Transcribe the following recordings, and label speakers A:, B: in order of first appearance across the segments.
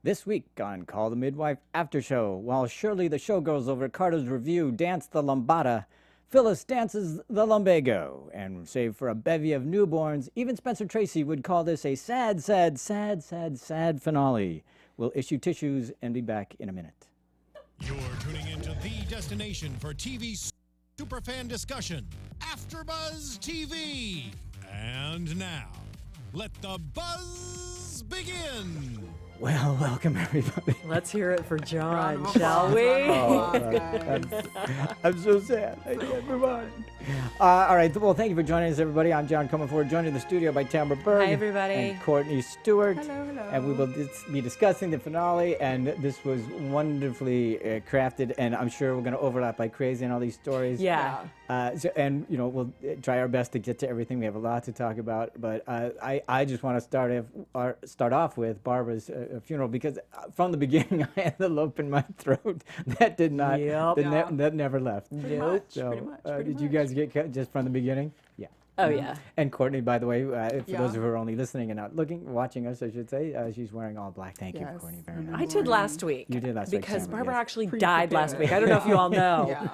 A: This week on Call the Midwife After Show, while Shirley the showgirls over at Carter's Review dance the lambada, Phyllis dances the lumbago. And save for a bevy of newborns, even Spencer Tracy would call this a sad, sad, sad, sad, sad finale. We'll issue tissues and be back in a minute.
B: You're tuning into the destination for TV superfan discussion, AfterBuzz TV. And now, let the buzz begin.
A: Well, welcome everybody.
C: Let's hear it for John, shall we?
A: I'm so sad. I can't move on. All right. Well, thank you for joining us, everybody. I'm John Comerford, joined in the studio by Tamara Berg.
C: Hi, everybody.
A: And Courtney Stewart.
D: Hello, hello.
A: And we will be discussing the finale, and this was wonderfully crafted, and I'm sure we're going to overlap like crazy in all these stories.
C: Yeah.
A: And, you know, we'll try our best to get to everything. We have a lot to talk about, but I just want to start off with Barbara's funeral, because from the beginning I had the lump in my throat that did not, that never left.
D: Pretty much.
A: Did you guys get just from the beginning? Yeah.
C: Oh, yeah.
A: And Courtney, by the way, for those who are only listening and not watching us, I should say, she's wearing all black. Thank you, Courtney, very much.
C: I did last week.
A: You did last week,
C: because
A: Tamara,
C: Barbara
A: yes.
C: actually died last week. I don't know if you all know.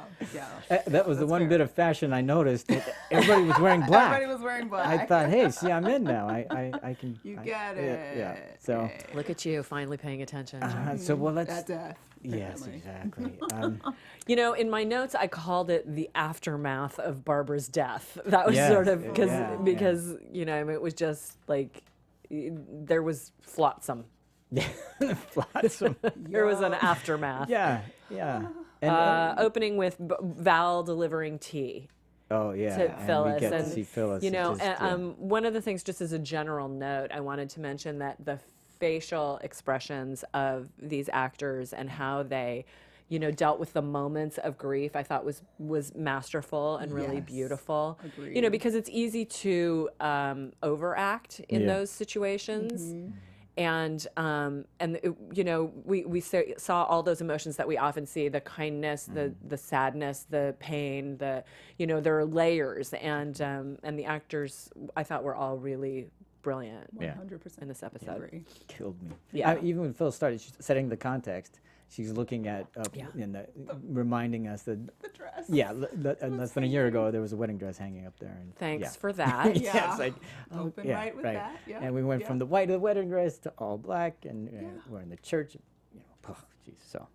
A: That was the one bit of fashion I noticed. That everybody was wearing black.
D: Everybody was wearing black.
A: I thought, hey, see, I'm in now. I can.
D: You get it.
A: Yeah. So.
C: Look at you, finally paying attention.
A: So well, let's.
D: At death.
A: Yes, exactly.
C: You know, in my notes, I called it the aftermath of Barbara's death. That was sort of because you know, I mean, it was just like there was flotsam.
A: Flotsam.
C: There was an aftermath.
A: Yeah. And,
C: opening with Val delivering tea.
A: Oh yeah,
C: To
A: and
C: Phyllis,
A: we get
C: and
A: to see Phyllis.
C: you know,
A: just,
C: one of the things, just as a general note, I wanted to mention that the facial expressions of these actors and how they, you know, dealt with the moments of grief, I thought was masterful and really beautiful.
D: Agreed.
C: You know, because it's easy to overact in those situations. And you know, we saw all those emotions that we often see: the kindness, the sadness, the pain, you know, there are layers, and the actors, I thought, were all really brilliant
D: 100%
C: in this episode.
A: killed me.
C: Yeah.
A: Even when Phil started setting the context, she's looking at reminding us that
D: The dress.
A: yeah, less than a year ago there was a wedding dress hanging up there. And
C: Thanks for that.
A: yeah, it's like
D: Open right with that. Yeah.
A: And we went from the white of the wedding dress to all black, and we're in the church. You know, oh, geez. So,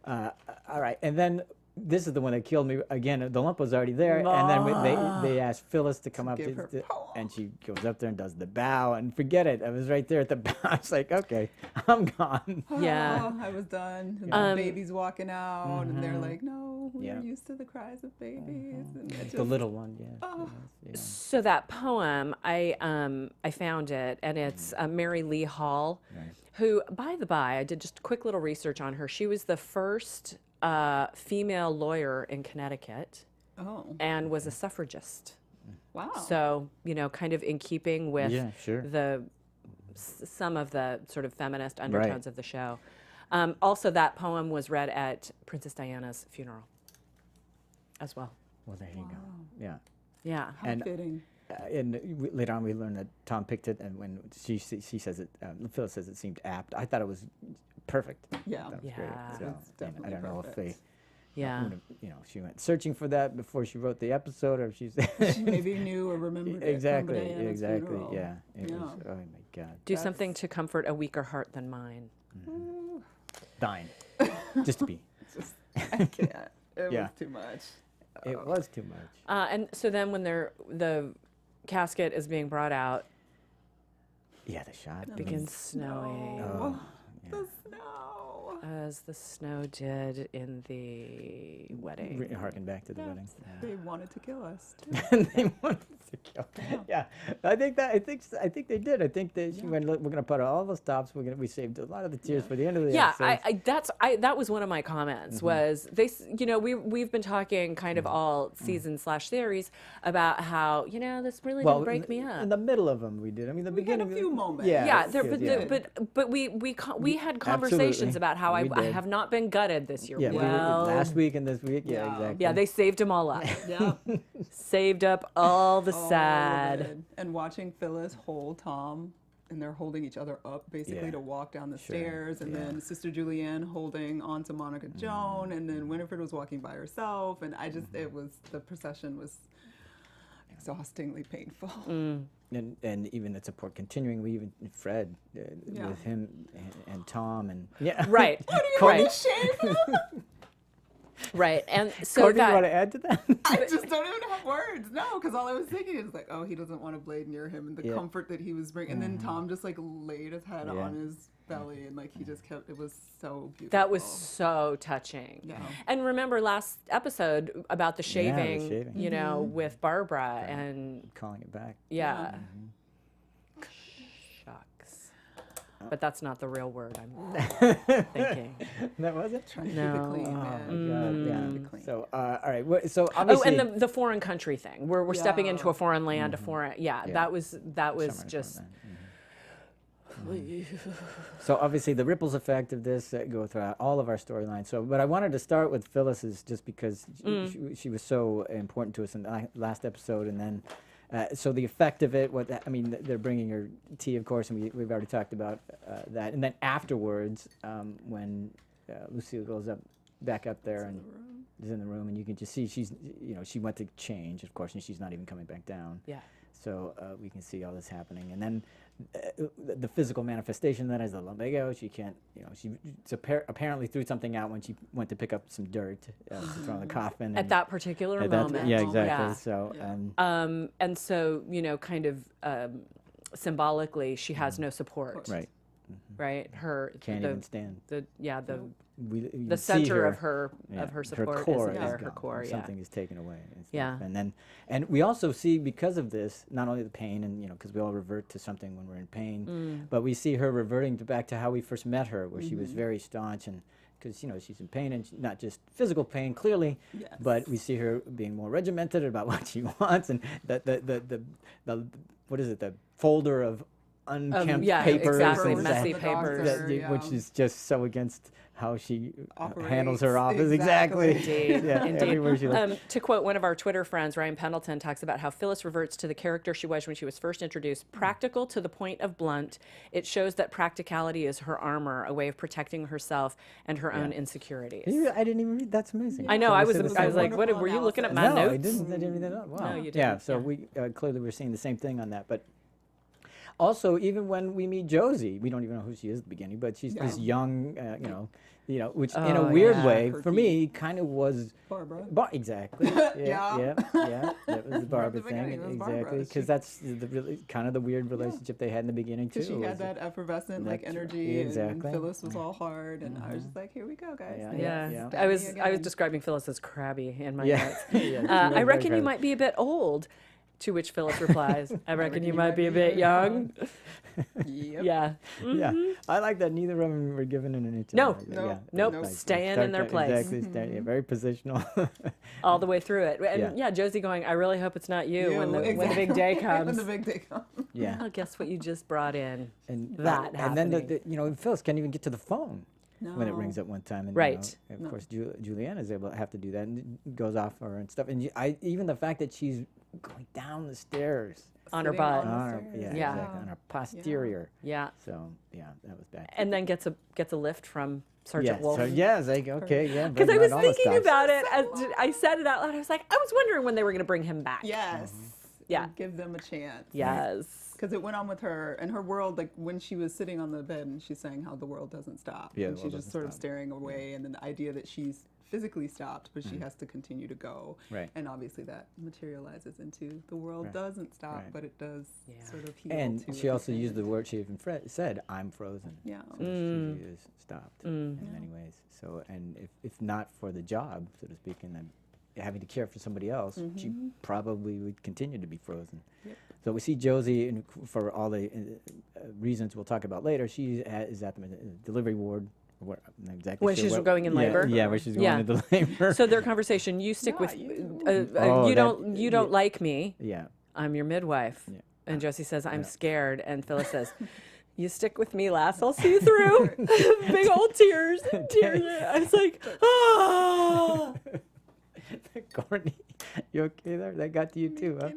A: all right, and then. This is the one that killed me. Again, the lump was already there, and then they asked Phyllis to come up,
D: give her poem.
A: and she goes up there and does the bow, and forget it. I was right there at the bow. I was like, okay, I'm gone.
C: Yeah.
D: I was done. And the baby's walking out, and they're like, no, we're used to the cries of babies. And it
A: The little one,
C: So that poem, I found it, and it's Mary Lee Hall, who, by the by, I did just a quick little research on her. She was the first female lawyer in Connecticut, and was a suffragist.
D: Wow.
C: So, you know, kind of in keeping with
A: sure.
C: some of the sort of feminist undertones of the show. Also, that poem was read at Princess Diana's funeral as well.
A: Well, there you go. Yeah.
C: Yeah.
D: How fitting.
A: And later on, we learned that Tom picked it, and when she says it, Phyllis says it seemed apt. I thought it was perfect.
D: Yeah.
A: That was
C: Yeah.
A: great. So,
D: It's definitely
A: I don't know if they,
C: Yeah.
A: you know, she went searching for that before she wrote the episode, or if she's
D: She maybe knew or remembered
A: exactly,
D: it from Diana's funeral.
A: yeah. It was, oh my God,
C: Do something to comfort a weaker heart than mine.
A: dying, just to be.
D: I can't. It was too much.
A: It was too much.
C: And so then when the casket is being brought out,
A: Yeah, the shot
C: it begins snowing.
A: Oh, yeah.
D: The snow.
C: As the snow did in the wedding.
A: Harken back to the wedding.
D: They wanted to kill us.
A: They wanted to kill. Yeah, I think they did. I think that she went. Look, we're gonna put all the stops. We saved a lot of the tears for the end of the episode.
C: That was one of my comments. Was you know, we've been talking kind of all season / series about how, you know, this really didn't break me up.
A: In the middle of them, we did. I mean, the beginning.
D: Had a few moments.
C: Yeah,
A: that's good,
C: but we had conversations about how I have not been gutted this year.
A: Yeah,
C: well,
A: last week and this week. Yeah, exactly.
C: yeah, they saved them all up.
D: Yeah.
C: Saved up all the
D: All
C: sad.
D: of it. And watching Phyllis hold Tom and they're holding each other up basically
A: Yeah.
D: to walk down the stairs, and then Sister Julianne holding on to Monica Joan, and then Winifred was walking by herself, and I just, the procession was exhaustingly painful.
A: And even the support continuing, we even Fred with him and Tom and
C: Right.
D: Courtney
C: Right.
D: shave him?
C: Right. And so
A: Courtney, you
C: that
A: want to add to that?
D: I just don't even have words. No, because all I was thinking is like, oh, he doesn't want a blade near him, and the comfort that he was bringing. And then Tom just like laid his head on his belly, and like he just kept. It was so beautiful.
C: that was so touching.
D: Yeah.
C: And remember last episode about the shaving,
A: shaving.
C: you know, with Barbara and
A: Calling it back.
C: yeah. Shucks. But that's not the real word I'm thinking.
A: That was it?
D: Trying to
C: No.
D: keep it clean, man.
A: God, yeah.
D: Keep it clean.
A: So, all right. So
C: Oh,
A: obviously,
C: and the foreign country thing. We're stepping into a foreign land, a foreign that was
A: Summer
C: just
A: Fun. So obviously the ripples effect of this go throughout all of our storylines. So, but I wanted to start with Phyllis's just because she was so important to us in the last episode, and then so the effect of it. They're bringing her tea, of course, and we've already talked about that. And then afterwards, when Lucille goes back up there and is in the room, and you can just see she went to change, of course, and she's not even coming back down.
C: yeah.
A: So we can see all this happening, and then the physical manifestation of that is the lumbago. She can't, she apparently threw something out when she went to pick up some dirt to throw in the coffin.
C: At that particular moment.
A: Yeah, exactly.
C: Yeah.
A: So,
C: And so, kind of symbolically, she has no support.
A: right,
C: Right. Her
A: can't even stand. You
C: the
A: see
C: center of her support
A: her core
C: isn't there. Her
A: gone.
C: core,
A: Something is taken away. And stuff.
C: Yeah.
A: And we also see, because of this, not only the pain, and because we all revert to something when we're in pain, but we see her reverting back to how we first met her, where she was very staunch, and because she's in pain, and not just physical pain clearly, but we see her being more regimented about what she wants, and the what is it, the folder of unkempt papers,
C: exactly,
A: and
C: messy
A: that-
C: papers.
A: which is just so against how she handles her
D: Operates,
A: office. Exactly.
C: Indeed,
A: Yeah, everywhere she looks.
C: To quote one of our Twitter friends, Ryan Pendleton talks about how Phyllis reverts to the character she was when she was first introduced, practical to the point of blunt. It shows that practicality is her armor, a way of protecting herself and her own insecurities.
A: I didn't even read. That's amazing.
C: I know. I was
A: Somebody said the
C: like,
A: same.
C: what? Were you looking at my
A: No,
C: notes?
A: I didn't read that up. Wow.
C: No, you
A: Yeah.
C: didn't,
A: So
C: yeah.
A: we clearly we're seeing the same thing on that, but. Also, even when we meet Josie, we don't even know who she is at the beginning, but she's this young, which in a weird way, for me, kind of was
D: Barbara.
A: Exactly. Yeah. That was the Barbara thing,
D: beginning, it was Barbara.
A: exactly, because that's kind of the weird relationship they had in the beginning too.
D: Because she had that effervescent energy,
A: exactly.
D: and Phyllis was all hard, and I was just like, here we go, guys.
C: Yeah.
D: Stab
C: I
D: me
C: was
D: again.
C: describing Phyllis as crabby in my
A: Yeah.
C: notes.
A: Yeah, she was
C: I
A: very
C: reckon you
A: crabby.
C: might be a bit old. To which Phyllis replies, I reckon you might be a bit young.
D: Yep.
C: Yeah.
A: Yeah, I like that. Neither of them were given an inch.
C: No.
A: Nope.
C: Nope. Staying in their place.
A: Exactly. Yeah, very positional.
C: All the way through it. And
A: Yeah.
C: Josie going, I really hope it's not you, when the
D: exactly.
C: big day comes.
D: When the big day comes.
A: Yeah.
C: Well, guess what you just brought in?
A: And
C: that
A: and then
C: happening.
A: Phyllis can't even get to the phone when it
D: No.
A: rings at one time. And,
C: Right.
A: of course, Julianne is able to have to do that, and it goes off her and stuff. And even the fact that she's going down the stairs
C: On her
D: Sitting
C: butt.
D: on the
A: on her,
D: stairs.
C: Yeah.
A: exactly, on her posterior.
C: Yeah.
A: So that was bad.
C: And then gets a lift from Sergeant
A: Yeah.
C: Wolf.
A: So it's like okay, yeah.
C: Because I
A: but
C: was
A: not all the
C: thinking
A: stops.
C: about it. I said it out loud. I was like, I was wondering when they were going to bring him back.
D: Yes.
C: Yeah.
D: And give them a chance.
C: Yes.
D: Because it went on with her and her world, like when she was sitting on the bed and she's saying how the world doesn't stop.
A: Yeah,
D: and
A: the
D: she's
A: world
D: just sort of
A: doesn't stop.
D: staring away, and then the idea that she's physically stopped, but she has to continue to go.
A: Right.
D: And obviously that materializes into the world doesn't stop,
A: Right.
D: but it does sort of heal.
A: And
D: to
A: she
D: it.
A: also used the word she even said, "I'm frozen."
D: Yeah.
A: So she is stopped in many ways. So, and if not for the job, so to speak, and then having to care for somebody else, she probably would continue to be frozen.
D: Yep.
A: So we see Josie, and for all the reasons we'll talk about later, she is at the delivery ward. I'm not exactly
C: When
A: sure
C: she's
A: what-
C: going in labor?
A: Yeah, where she's going
C: Yeah.
A: into labor.
C: So their conversation, you stick with,
A: Oh,
C: you
A: that-
C: don't like me.
A: yeah.
C: I'm your midwife.
A: Yeah.
C: And Josie says, I'm scared. And Phyllis says, you stick with me, lass. I'll see you through. Big old tears. Tears. I was like, ah.
A: Courtney, you okay there? That got to you too, huh?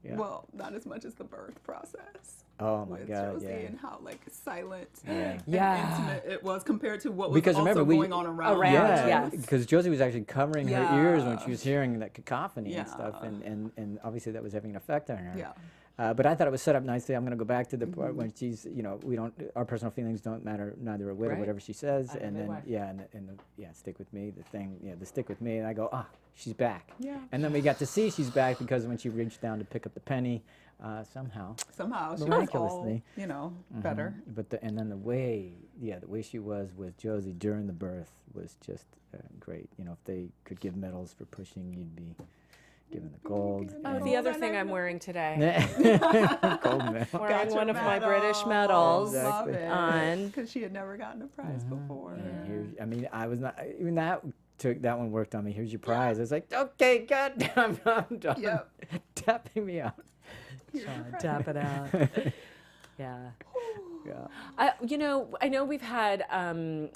A: Yeah.
D: Well, not as much as the birth process.
A: Oh my
D: with
A: God,
D: Josie
A: yeah.
D: and how like silent
A: Yeah.
D: and
C: Yeah.
D: intimate it was compared to what was
A: Because
D: also
A: remember, we-
D: going on around.
C: Around,
D: her.
C: yes.
A: because Josie was actually covering her ears when
D: Yeah.
A: she was hearing that cacophony and
D: Yeah.
A: stuff, and obviously that was having an effect on her.
D: Yeah.
A: But I thought it was set up nicely. I'm going to go back to the part when she's, our personal feelings don't matter neither a whit or
C: Right.
A: whatever she says,
C: I'm a
A: and then
C: midwife.
A: stick with me, the stick with me, and I go, she's back.
D: Yeah.
A: And then we got to see she's back because when she reached down to pick up the penny, somehow.
D: Somehow she was all,
A: Miraculously.
D: better.
A: But and then the way she was with Josie during the birth was just great. If they could give medals for pushing, you'd be given the gold.
C: Oh, the other thing I'm wearing today.
A: Gold medal.
C: Wearing
D: Got
C: one
D: your
C: of my British
D: medal.
C: medals
A: Exactly.
C: on.
D: Because she had never gotten a prize before.
A: And I was not even that. That one worked on me. Here's your prize. I was like, okay, God, I'm done.
D: Yep.
A: Tapping me out.
C: Tap it out. Yeah.
A: Yeah.
C: I know we've had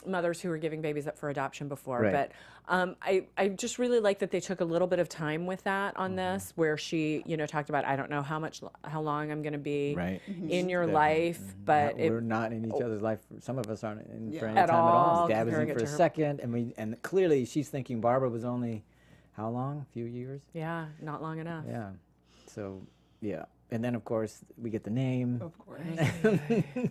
C: mothers who were giving babies up for adoption before,
A: Right.
C: but I just really like that they took a little bit of time with that on this, where she, talked about, I don't know how long I'm going to be
A: Right.
C: in your
A: Definitely.
C: life, but
A: we're not in each other's life. Some of us aren't in for any
C: At
A: time at all.
C: all,
A: Dad was in
C: comparing it
A: for a
C: to her.
A: second, and clearly she's thinking Barbara was only how long? A few years.
C: yeah, not long enough.
A: Yeah. So yeah, and then of course we get the name.
D: Of course.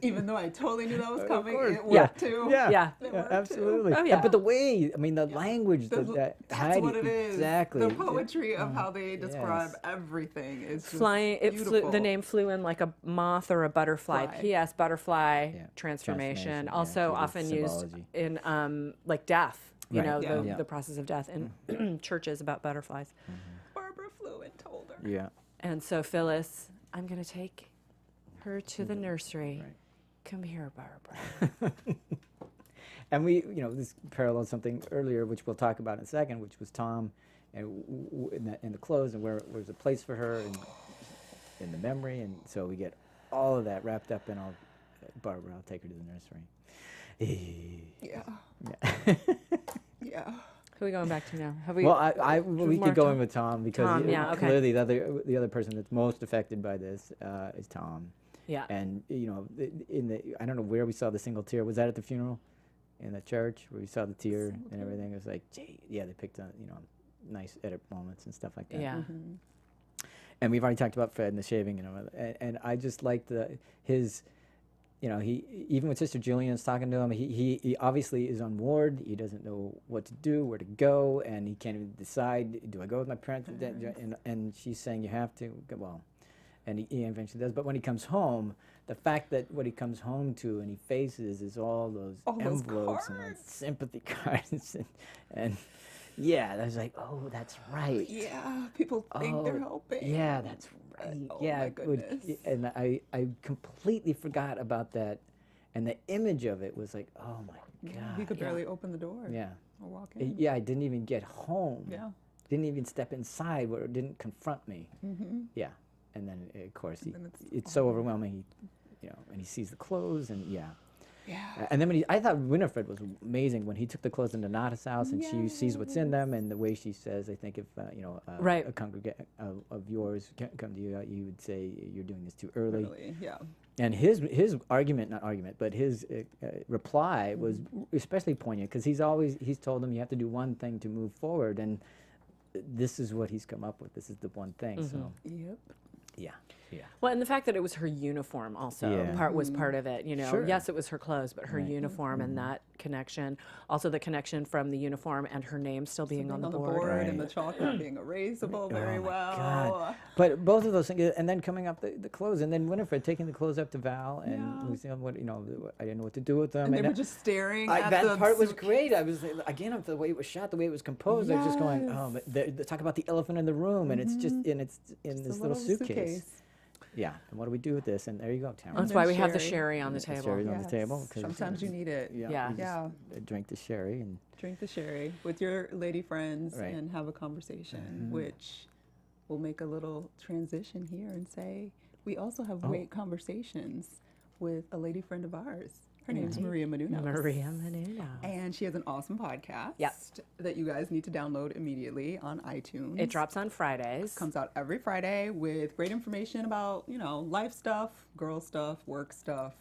D: Even though I totally knew that was coming,
A: course.
D: it
A: Yeah.
D: worked too.
C: Yeah.
D: It worked
A: absolutely.
D: too.
C: Oh, yeah.
A: But the way, the language
D: That's
A: that
D: what it is.
A: exactly.
D: The poetry of how they describe
A: Yes.
D: everything is just
C: Flying,
D: beautiful.
C: the name flew in like a moth or a butterfly.
D: Fly.
C: P.S. Butterfly
A: Yeah,
C: transformation.
A: transformation, yeah,
C: Also
A: so the
C: often used
A: symbology.
C: in like death.
A: Right.
D: Yeah.
A: Yeah.
C: The process of death in churches about butterflies.
D: Barbara flew and told her.
A: Yeah.
C: And so Phyllis, I'm going to take her to the nursery.
A: Right.
C: Come here, Barbara.
A: And we, this parallels something earlier, which we'll talk about in a second, which was Tom, and in the clothes, and where there's a place for her, and in the memory, and so we get all of that wrapped up in Barbara. I'll take her to the nursery.
D: Yeah.
A: Yeah.
D: Yeah.
C: Who are we going back to now? Have we?
A: Well, we
C: more
A: could go
C: Tom?
A: in with Tom because
C: Tom, yeah, okay.
A: clearly the other person that's most affected by this is Tom.
C: Yeah.
A: And I don't know where we saw the single tear. Was that at the funeral, in the church where we saw the tear and everything? It was like, gee, yeah, they picked nice edit moments and stuff like that.
C: Yeah.
A: And we've already talked about Fred and the shaving, and I just liked his. He even when Sister Julian's talking to him, he obviously is on ward. He doesn't know what to do, where to go, and he can't even decide. Do I go with my parents? And she's saying you have to. Well, and he eventually does. But when he comes home, the fact that what he comes home to and he faces is all those envelopes and those sympathy cards, and yeah, I was like, oh, that's right.
D: Yeah. People think they're helping.
A: Yeah, that's right.
D: Oh,
A: yeah,
D: my goodness.
A: and I completely forgot about that, and the image of it was like, oh my God.
D: He could barely open the door.
A: Yeah.
D: Or walk in.
A: Yeah, I didn't even get home.
D: Yeah.
A: Didn't even step inside where it didn't confront me.
D: Mm-hmm.
A: Yeah, and then of course
D: then
A: it's so overwhelming. And he sees the clothes and yeah.
D: Yeah.
A: And then I thought Winifred was amazing when he took the clothes into Nonnatus House and she sees what's in them, and the way she says, I think if
C: Right.
A: a congregation of yours come to you, you would say you're doing this too early.
D: Really, yeah.
A: And his not argument, but his reply was especially poignant because he's told them you have to do one thing to move forward, and this is what he's come up with. This is the one thing. So
D: Yep.
A: yeah.
C: Well, and the fact that it was her uniform also
A: Yeah.
C: was part of it.
A: Sure.
C: Yes, it was her clothes, but her
A: Right.
C: uniform and that connection. Also, the connection from the uniform and her name still being on the board.
A: Right.
D: And the chocolate being erasable very
A: Oh my
D: well.
A: God. But both of those things, and then coming up the clothes, and then Winifred taking the clothes up to Val, and
D: Yeah.
A: Lucille, I didn't know what to do with them.
D: And they were just staring at
A: that
D: the
A: part was
D: suitcase.
A: great. I was again, the way it was shot, the way it was composed. I was just going, oh, but they talk about the elephant in the room, and it's just in this
D: Just a
A: little suitcase. Yeah, and what do we do with this? And there you go, Tamara.
C: That's
D: then
C: why we have the
D: sherry.
C: sherry on the
A: The
C: table.
A: sherry's on the table. 'Cause,
D: Sometimes you need it.
A: Yeah.
C: Yeah.
A: you just,
D: Yeah.
A: drink the sherry and.
D: Drink the sherry with your lady friends
A: Right.
D: and have a conversation, which will make a little transition here and say we also have great conversations with a lady friend of ours. Her name's Maria Menounos.
C: Maria Menounos. Yeah.
D: And she has an awesome podcast
C: Yep.
D: that you guys need to download immediately on iTunes.
C: It drops on Fridays.
D: Comes out every Friday with great information about, life stuff, girl stuff, work stuff.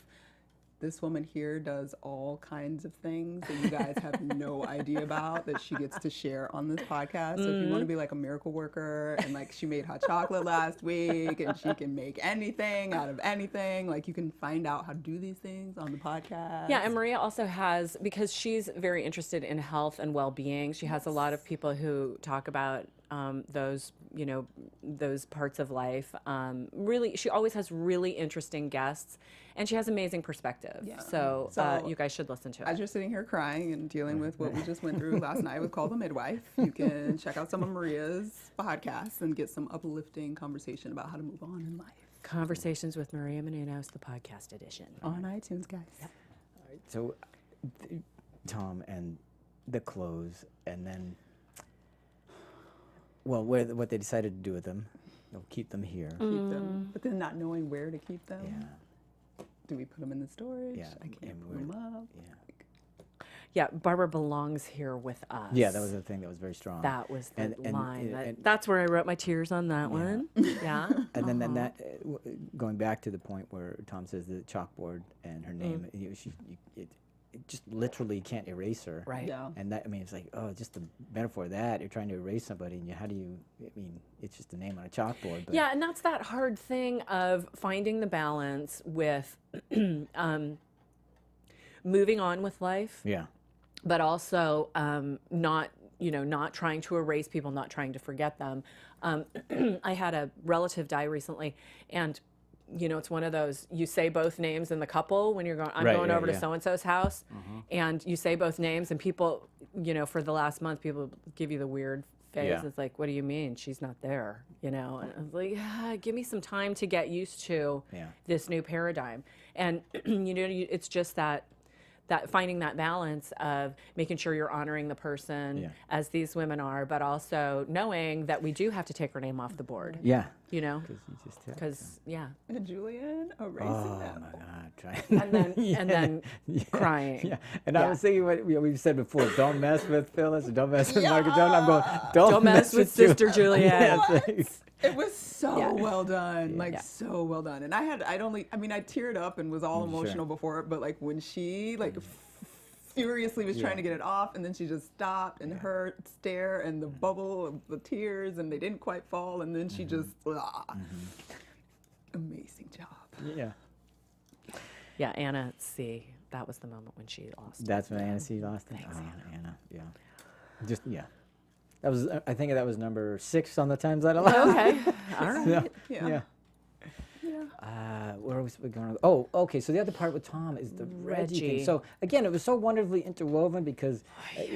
D: This woman here does all kinds of things that you guys have no idea about that she gets to share on this podcast. So if you want to be like a miracle worker and like she made hot chocolate last week and she can make anything out of anything, like you can find out how to do these things on the podcast.
C: Yeah, and Maria also has, because she's very interested in health and well-being, she has a lot of people who talk about those parts of life. Really, she always has really interesting guests, and she has amazing perspective.
D: Yeah.
C: So you guys should listen to
D: As
C: it.
D: you're sitting here crying and dealing with what we just went through last night with Call The Midwife, you can check out some of Maria's podcasts and get some uplifting conversation about how to move on in life.
C: Conversations with Maria Menounos, the podcast edition.
D: On iTunes, guys.
C: Yep.
A: So, Tom and the clothes, and then, well, what they decided to do with them, they'll keep them here.
D: Keep them, but then not knowing where to keep them.
A: Yeah,
D: Do we put them in the storage?
A: Yeah,
D: I can't
A: and
D: put them up.
A: yeah.
C: Yeah, Barbara belongs here with us.
A: Yeah, that was the thing that was very strong.
C: That was the
A: And-
C: line.
A: and-
C: That's where I wrote my tears on that one. Yeah.
A: And then that going back to the point where Tom says the chalkboard and her name, it just literally can't erase her.
C: Right.
D: Yeah.
A: And that, I mean, it's like, oh, just the metaphor of that, you're trying to erase somebody, and how do you, I mean, it's just a name on a chalkboard. But
C: Yeah, and that's that hard thing of finding the balance with moving on with life,
A: Yeah.
C: but also not trying to erase people, not trying to forget them. I had a relative die recently, and it's one of those, you say both names in the couple when you're going, I'm
A: Right,
C: going
A: yeah,
C: over to
A: yeah.
C: so-and-so's house, and you say both names, and people, for the last month, people give you the weird face.
A: Yeah.
C: It's like, what do you mean? She's not there, And I was like, give me some time to get used to
A: Yeah.
C: this new paradigm. And, it's just that finding that balance of making sure you're honoring the person
A: Yeah.
C: as these women are, but also knowing that we do have to take her name off the board,
A: Yeah.
C: because,
A: Because you just have
D: And Julian erasing
A: Oh
D: them.
A: my God! Trying.
C: and then crying.
A: Yeah, and I
C: Yeah.
A: was thinking what we've said before: don't mess with Phyllis, or don't mess with Monica Joan. I'm going,
C: Don't mess with Sister Julianne.
A: Yeah,
D: It was so
C: Yeah.
D: well done,
C: Yeah.
D: so well done. And I teared up and was all emotional before it, but like when she furiously was trying to get it off, and then she just stopped, and her stare and the bubble of the tears, and they didn't quite fall, and then she just, amazing job.
A: yeah.
C: Yeah, Anna C. That was the moment when she lost.
A: That's when Anna C. lost it.
C: Thanks,
A: Anna. Yeah. Just That was. I think that was number 6 on the Times Out Loud.
C: Okay, all right.
A: Yeah. Where was we going? Oh, okay. So the other part with Tom is the Reggie thing.
C: Reggie.
A: So again, it was so wonderfully interwoven because,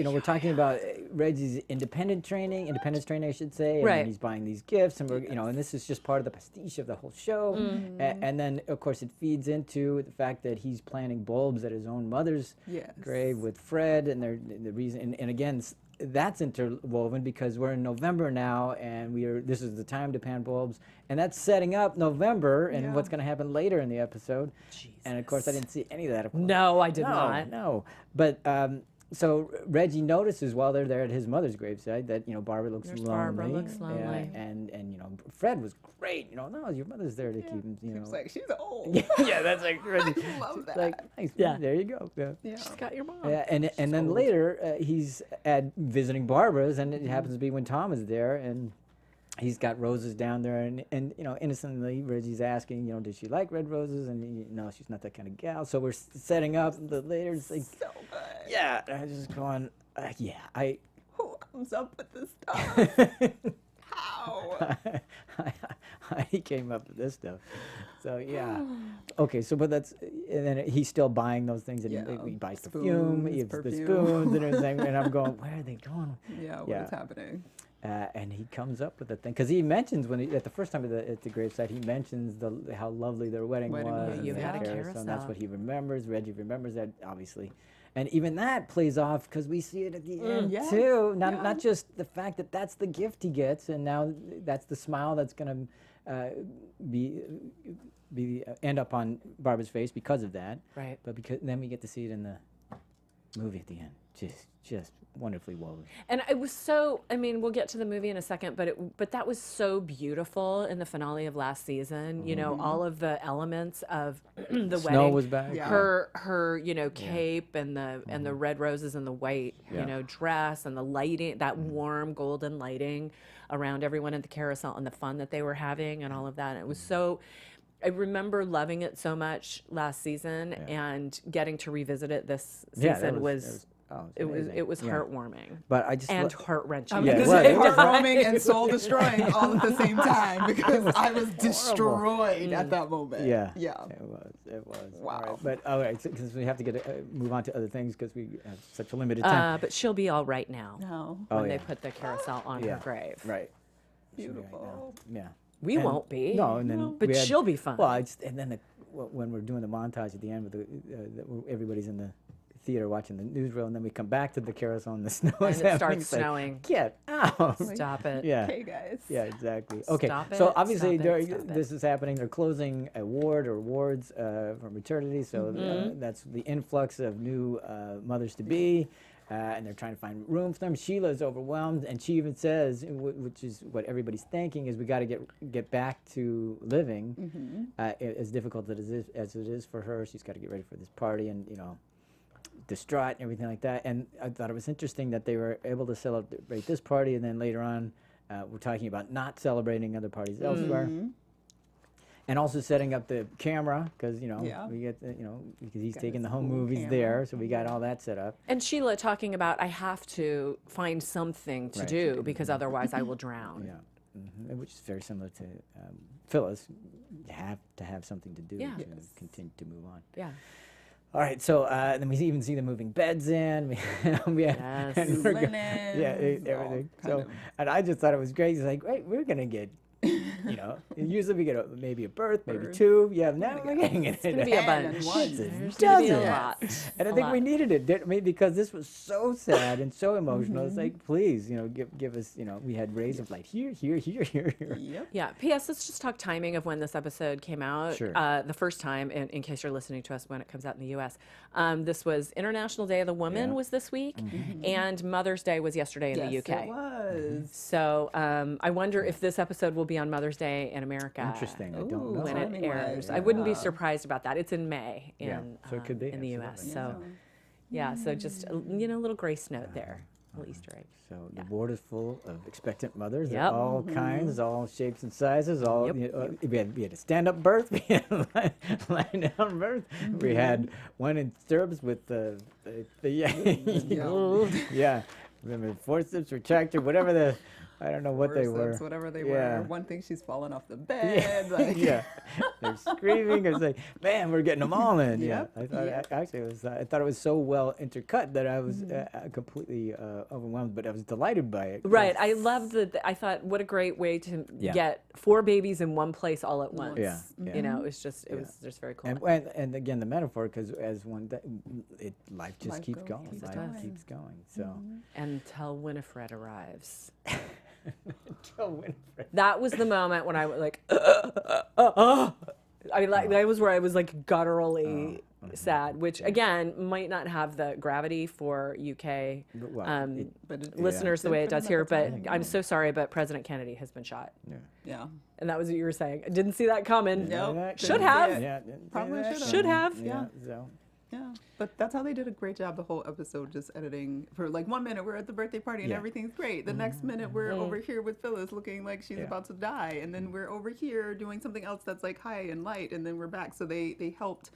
A: we're talking about Reggie's independence training, I should say, and
C: Right.
A: then he's buying these gifts, and and this is just part of the pastiche of the whole show. And then of course it feeds into the fact that he's planting bulbs at his own mother's
D: Yes.
A: grave with Fred, and the reason, and again. That's interwoven because we're in November now, and this is the time to pan bulbs, and that's setting up November and what's going to happen later in the episode. And of course, I didn't see any of that. Of course.
C: No, I did not.
A: No, but so Reggie notices while they're there at his mother's graveside that Barbara looks
C: There's
A: lonely.
C: Barbara looks lonely.
A: Yeah, and Fred was great. No, your mother's there to keep him.
D: She was like, she's old.
A: Yeah, that's like Reggie.
D: I love that.
A: Like, nice.
C: Yeah.
A: There you go. Yeah.
D: Yeah.
C: She's got your mom.
A: Yeah, and then later he's at visiting Barbara's, and it happens to be when Tom is there, and he's got roses down there, and innocently Reggie's asking, does she like red roses? And no, she's not that kind of gal. So we're setting up the later. It's like,
D: So good.
A: yeah, I was just going,
D: Who comes up with this stuff? How?
A: he came up with this stuff. So yeah, okay. So but that's, and then he's still buying those things, and he buys perfume, he has the spoons and everything. And I'm going, where are they going?
D: Yeah, what is happening?
A: And he comes up with the thing because he mentions at the first time at the gravesite, he mentions how lovely their wedding was.
D: was.
C: You
A: and
C: had a
A: the
C: carousel.
A: And that's what he remembers. Reggie remembers that, obviously. And even that plays off because we see it at the end
D: yes,
A: too. Not just the fact that that's the gift he gets, and now that's the smile that's going to end up on Barbara's face because of that.
C: Right.
A: But because then we get to see it in the movie at the end, just wonderfully woven.
C: And it was so, I mean, we'll get to the movie in a second, but that was so beautiful in the finale of last season. You know, all of the elements of the
A: Snow
C: wedding.
A: was back.
D: Yeah.
C: Her, you know, cape and the red roses and the white,
A: Yeah.
C: you know, dress and the lighting, that warm golden lighting around everyone at the carousel and the fun that they were having and all of that. And it was so, I remember loving it so much last season and getting to revisit it this
A: Yeah,
C: season
A: that
C: was
A: amazing.
C: it was
A: Yeah.
C: heartwarming.
A: But I just
C: and heart-wrenching.
D: I'm
A: Yeah,
D: gonna
A: it was.
D: say
A: It was
D: heartwarming and soul destroying all at the same time because I was destroyed at that moment.
A: Yeah.
D: Yeah.
A: It was.
D: Wow.
A: All right. But all right, because we have to move on to other things because we have such a limited time.
C: But she'll be all right now
D: No.
C: when
A: yeah.
C: they put the carousel on her grave.
A: Right.
D: Beautiful.
A: Yeah.
C: We
A: And-
C: won't be.
A: No, and then
C: But
A: we had-
C: she'll be fine.
A: Well, and then when we're doing the montage at the end with everybody's in the theater watching the newsreel, and then we come back to the carousel and the snow
C: And
A: is
C: it
A: happening.
C: starts
A: It's like,
C: snowing.
A: Get out!
C: Stop it.
A: Yeah.
D: Okay, guys.
A: Yeah, exactly. Okay,
C: Stop
A: so
C: it,
A: obviously
C: stop it, stop it.
A: this is happening. They're closing a ward or wards for maternity, so that's the influx of new mothers to be, and they're trying to find room for them. Sheila is overwhelmed, and she even says, which is what everybody's thinking, is we got to get back to living. As difficult as it is for her, she's got to get ready for this party, and distraught and everything like that. And I thought it was interesting that they were able to celebrate this party, and then later on we're talking about not celebrating other parties elsewhere. And also setting up the camera because
D: Yeah.
A: we get because he's
D: Got
A: taking
D: his
A: the home
D: cool
A: movies
D: camera.
A: there, so we got all that set up.
C: And Sheila talking about, I have to find something to
A: Right.
C: do because otherwise I will drown.
A: Yeah, which is very similar to Phyllis. You have to have something to do
C: Yeah.
A: to
D: Yes.
A: continue to move on.
C: Yeah.
A: All right, so then we even see them moving beds in. we had,
C: Yes.
A: and we're go-
D: Linens,
A: everything.
D: all
A: So,
D: kind of-
A: and I just thought it was great. It's like, wait, we're gonna get, usually we get maybe a birth, maybe two. Yeah, now we're getting it.
C: It's going to be a
D: And
C: bunch.
D: one.
C: There's going to be a
A: Dozens.
C: lot.
A: And I
C: A
A: think we
C: lot.
A: needed it, didn't we? Because this was so sad and so emotional. It's like, please, give us, we had rays of light here.
D: Yep.
C: Yeah. P.S. Let's just talk timing of when this episode came out.
A: Sure.
C: The first time, in case you're listening to us when it comes out in the U.S. This was International Day of the Woman
A: Yeah.
C: was this week, and Mother's Day was yesterday in the
D: Yes,
C: UK.
D: it was.
C: So I wonder if this episode will be on Mother's Day in America.
A: Interesting. I don't
D: Ooh,
A: know.
C: When it
D: timing-wise,
C: airs. I wouldn't be
D: yeah.
C: surprised about that. It's in May
A: Yeah,
C: in,
A: so it could be,
C: in the U.S.
A: absolutely.
C: So, yeah, so just a little grace note there, a little Easter egg.
A: So the ward is full of expectant mothers
C: Yep.
A: of all kinds, all shapes and sizes. All
C: Yep.
A: we had a stand-up birth, we had a lying down birth, we had one in stirrups with the yeah, remember forceps, retractor, whatever I don't know what they were.
D: Forceps, whatever they
A: Yeah.
D: were. One thing, she's falling off the bed. Like,
A: Yeah, they're screaming. It's like, man, we're getting them all in.
D: Yep,
A: Yeah, I thought
D: yep.
A: actually it was. I thought it was so well intercut that I was completely overwhelmed, but I was delighted by it.
C: Right. I love that. I thought, what a great way to
A: Yeah.
C: get 4 babies in one place all at once.
A: Yeah,
C: You know, it was just very cool.
A: And again, the metaphor, because as life just
D: Life
A: keeps
D: goes,
A: going.
D: keeps
A: Life
D: going.
A: keeps going. So.
C: Until Winifred arrives.
A: Until Winifred.
C: That was the moment when I was like, I mean, like, that was where I was like gutturally sad, which again might not have the gravity for UK
A: Well,
D: but it-
C: listeners the way it
D: Put
C: does
D: them
C: here.
D: at the
C: But
D: time.
C: I'm so sorry, but President Kennedy has been shot.
D: Yeah.
C: And that was what you were saying. I didn't see that coming.
D: Nope.
C: Should
D: didn't see
C: have.
D: it.
A: Yeah,
D: Probably should've.
C: Should have.
A: Yeah. So.
D: Yeah, but that's how they did a great job the whole episode, just editing. For like 1 minute, we're at the birthday party and
A: Yeah.
D: everything's great. The next minute, we're over here with Phyllis looking like she's
A: Yeah.
D: about to die. And then we're over here doing something else that's like high and light. And then we're back. So they helped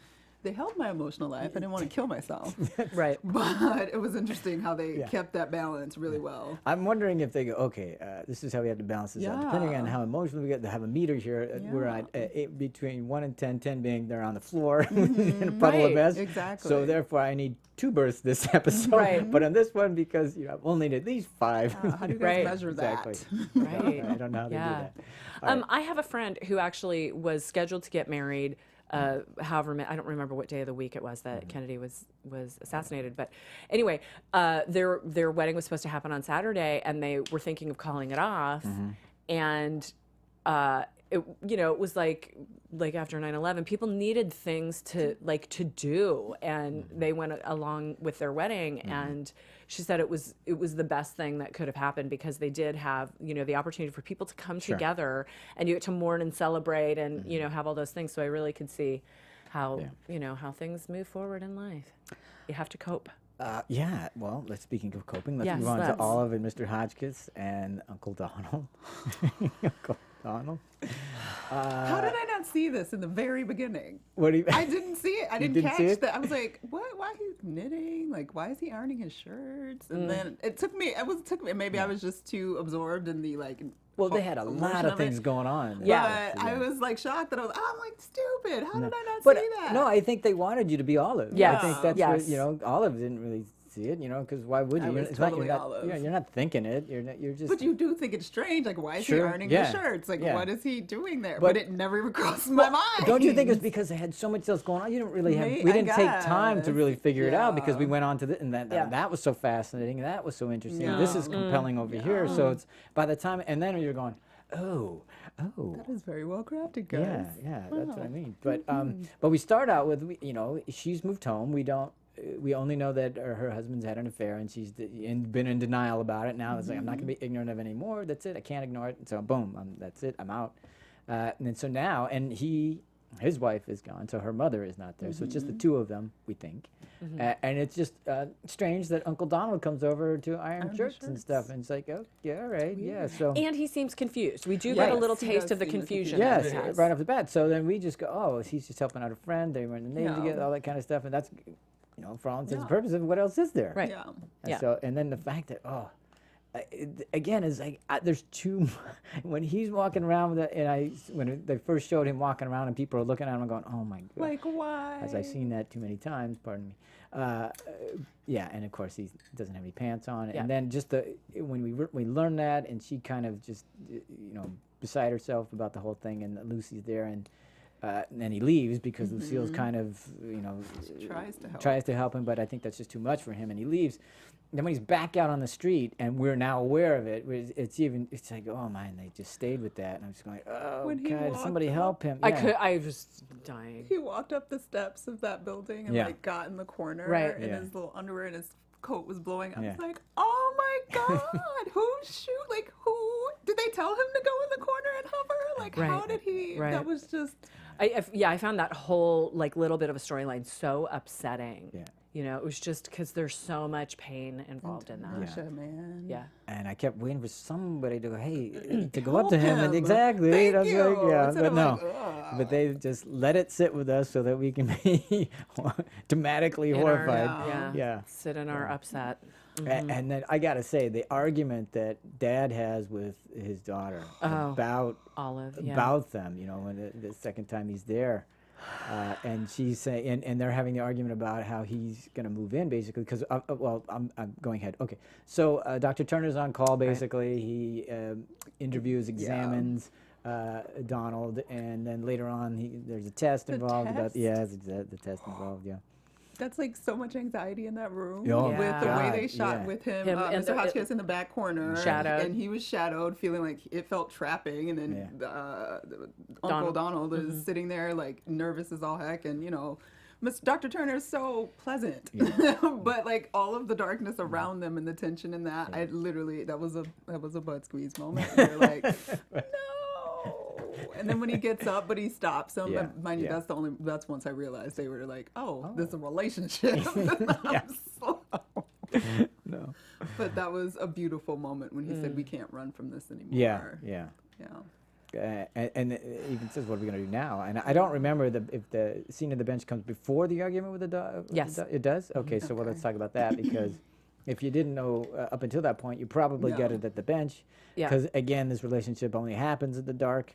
D: my emotional life. I didn't want to kill myself.
C: Right.
D: But it was interesting how they
A: Yeah.
D: kept that balance really well.
A: I'm wondering if they go, okay, this is how we have to balance this out. Depending on
D: Yeah.
A: how emotional we get, to have a meter here, we're at between 1 and 10, 10 being they're on the floor in a puddle of
C: Right,
A: mess.
D: exactly.
A: So therefore, I need 2 births this episode.
C: Right.
A: But on this one, because I've only need at least 5.
D: How do you guys
C: Right.
D: measure
A: Exactly.
D: that?
C: Right.
A: I don't know how
C: Yeah.
A: they do that.
C: I have a friend who actually was scheduled to get married. However, I don't remember what day of the week it was that Kennedy was assassinated. But anyway, their wedding was supposed to happen on Saturday, and they were thinking of calling it off. And it was like after 9/11, people needed things to do, and they went along with their wedding. And she said it was the best thing that could have happened, because they did have, the opportunity for people to come together, and you get to mourn and celebrate, and have all those things. So I really could see how how things move forward in life. You have to cope.
A: Well, speaking of coping, let's move on to Olive and Mr. Hotchkiss and Uncle Donald. Uncle Donald.
D: How did I not see this in the very beginning?
A: What do you?
D: I didn't see it. I didn't
A: see
D: catch
A: it?
D: that. I was like, what? Why he's knitting? Like, why is he ironing his shirts? And then it took me. Maybe I was just too absorbed in the
A: Well, they had a lot of things going on.
C: Yeah.
D: But I was shocked that I'm like, stupid. How did I not
A: But
D: see that?
A: no, I think they wanted you to be Olive.
C: Yes.
A: I think that's
C: Yes.
A: what, Olive didn't really see it, because why would you?
D: I was totally Olive.
A: You're not thinking it. You're just.
D: But you do think it's strange. Like, why is he
A: Sure,
D: ironing
A: yeah,
D: his shirts? Like,
A: yeah.
D: what is he doing there?
A: But-
D: But it never even crossed my mind.
A: Don't you think it's because they had so much else going on? You didn't really have. We
D: I
A: didn't take time to
D: guess.
A: really figure it out, because we
D: Yeah.
A: went on to and that was so fascinating. That was so interesting. This is
D: Yeah.
A: compelling over here. So it's by the time, and then you're going, oh.
D: That is very well crafted, guys.
A: Yeah, that's what I mean. But but we start out with she's moved home. We only know that her husband's had an affair, and she's been in denial about it. Now it's like, I'm not going to be ignorant of it anymore. That's it. I can't ignore it. So boom, that's it. I'm out. And then so now, and his wife is gone, so her mother is not there. So it's just the two of them, we think. And it's just strange that Uncle Donald comes over to iron shirts and stuff, and it's like, oh, yeah, all right, yeah. So
C: And he seems confused. We do get a little
D: He
C: taste
D: does
C: of the
D: seem the
C: confusion.
D: confusion.
C: that
A: yes,
C: he has.
A: right off the bat. So then we just go, oh, he's just helping out a friend. They were in the Navy
D: Yeah.
A: together, all that kind of stuff, and that's, for all intents and purposes, what else is there?
C: Right.
D: Yeah.
A: And
C: Yeah.
A: so, and then the fact that, again, is like, there's too when he's walking around with it, and when they first showed him walking around and people are looking at him and going, oh my God.
D: Like, why?
A: As I've seen that too many times, pardon me. And of course he doesn't have any pants on.
C: Yeah.
A: And then just when we learn that, and she kind of just, beside herself about the whole thing, and Lucy's there, and then he leaves because Lucille's kind of, tries to help him, but I think that's just too much for him, and he leaves. Then when he's back out on the street, and we're now aware of it, it's like, oh man, they just stayed with that, and I'm just going, oh
D: When he
A: God,
D: walked
A: somebody
D: up-
A: help him.
C: I was dying.
D: He walked up the steps of that building and
A: Yeah.
D: got in the corner,
C: Right.
D: and his little underwear and his coat was blowing. I
A: Yeah.
D: was like, oh my God, who did they tell him to go in the corner and hover? Like,
C: Right.
D: how did he?
C: Right.
D: That was just.
C: I found that whole little bit of a storyline so upsetting.
A: Yeah.
C: It was just because there's so much pain involved in that.
D: Russia, man.
C: Yeah.
A: And I kept waiting for somebody to go, hey, to go up
D: Help
A: to him, and
D: him.
A: exactly.
D: Thank
A: I was
D: you.
A: like, yeah,
D: Instead
A: but
D: of
A: no.
D: like, ugh.
A: But they just let it sit with us so that we can be dramatically
C: In our-
A: horrified.
C: yeah.
A: Yeah.
C: Sit in our upset.
A: And then I gotta say, the argument that Dad has with his daughter about
C: Olive. Yeah.
A: about them, when the second time he's there, and she's saying, and they're having the argument about how he's gonna move in, basically, because I'm going ahead. Okay, so Dr. Turner's on call. Basically, he interviews, examines Donald, and then later on, there's a test involved.
D: test?
A: The test involved. Yeah.
D: That's like so much anxiety in that room
A: Oh,
D: with the way
A: God,
D: they shot
A: yeah.
D: with him.
C: Him and
D: Mr. Hotchkiss in the back corner.
C: Shadowed.
D: And he was shadowed, feeling like it felt trapping. And then Uncle Donald is sitting there like nervous as all heck. And, Dr. Turner is so pleasant. But like all of the darkness around them and the tension in that, I literally, that was a butt squeeze moment. You're like, no. And then when he gets up, but he stops him.
A: Yeah,
D: Mind you,
A: yeah.
D: that's once I realized they were like, oh. This is a relationship.
A: No.
D: But that was a beautiful moment when he said, we can't run from this anymore.
A: Yeah.
D: Yeah.
A: And it even says, what are we going to do now? And I don't remember if the scene of the bench comes before the argument with the dog.
C: Yes.
A: It does? Okay, so well, let's talk about that, because if you didn't know up until that point, you probably got it at the bench.
C: Yeah.
A: Because, again, this relationship only happens in the dark.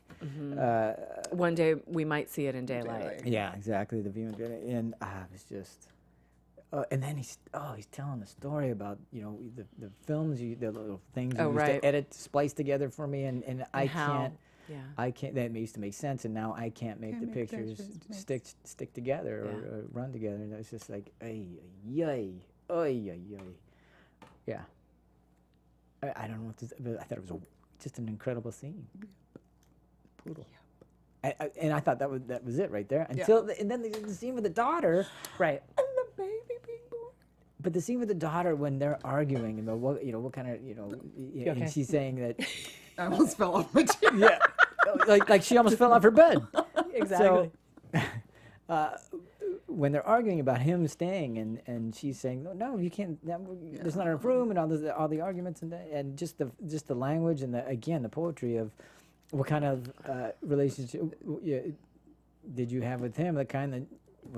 C: One day we might see it in daylight.
A: Yeah, exactly. The viewing, and it was just, and then he's telling the story about the films, the little things you used
C: right.
A: to edit, splice together for me, and I
C: how-
A: can't.
C: Yeah.
A: I can't. That used to make sense, and now I can't make the pictures stick together or run together. And it's just like, ay, yeah. I don't know what to. But I thought it was just an incredible scene. poodle. And I thought that was it right there until and then the scene with the daughter,
C: Right.
D: And the baby being born.
A: but the scene with the daughter when they're arguing about what kind of
C: okay?
A: and she's saying that
D: I almost fell off my chair.
A: yeah, like she almost fell off her bed.
C: Exactly.
A: So, when they're arguing about him staying, and she's saying, no, you can't. There's not enough room, and all the arguments, and just the language, and the poetry of what kind of relationship did you have with him? The kind that.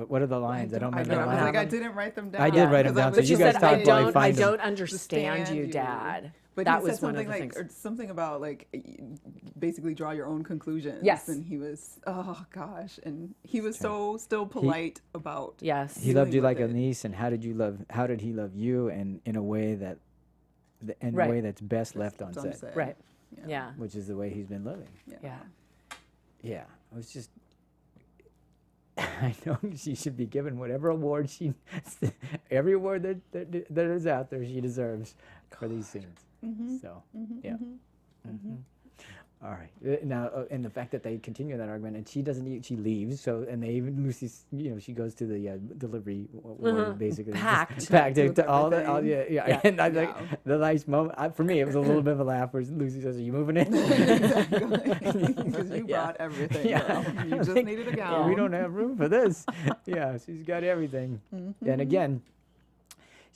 A: What are the lines? I don't remember.
D: I was like, I didn't write them down.
A: I did write them down. So
C: But
A: you
C: she
A: guys
C: said,
A: talk
C: I
A: while I
C: don't
A: find them.
C: understand you, Dad.
D: But
C: that
D: he
C: was
D: said
C: one of
D: something
C: the
D: like,
C: things.
D: or something about like, basically draw your own conclusions.
C: Yes.
D: And he was, oh gosh, and he was so still polite about.
C: Yes.
A: He loved you
D: dealing
A: like
D: with
A: a
D: it.
A: niece, and how did he love you, and in a way that,
C: Right.
A: a way that's best left
D: That's
A: unsaid,
C: Right. Yeah.
A: which is the way he's been living.
C: Yeah.
A: Yeah, it was just. I know she should be given whatever award every award that is out there she deserves for these scenes. So, yeah. All right. Now, and the fact that they continue that argument, and she doesn't eat, she leaves. So, and they even Lucy, she goes to the delivery ward, basically
C: Packed.
A: packed
D: With
A: to all the,
D: everything.
A: yeah. And I like the nice moment for me. It was a little bit of a laugh where Lucy says, "Are you moving in?"
D: Exactly. Because you
A: Yeah.
D: brought everything.
A: Yeah.
D: Girl. You just needed a gown.
A: We don't have room for this. Yeah, she's got everything. And again,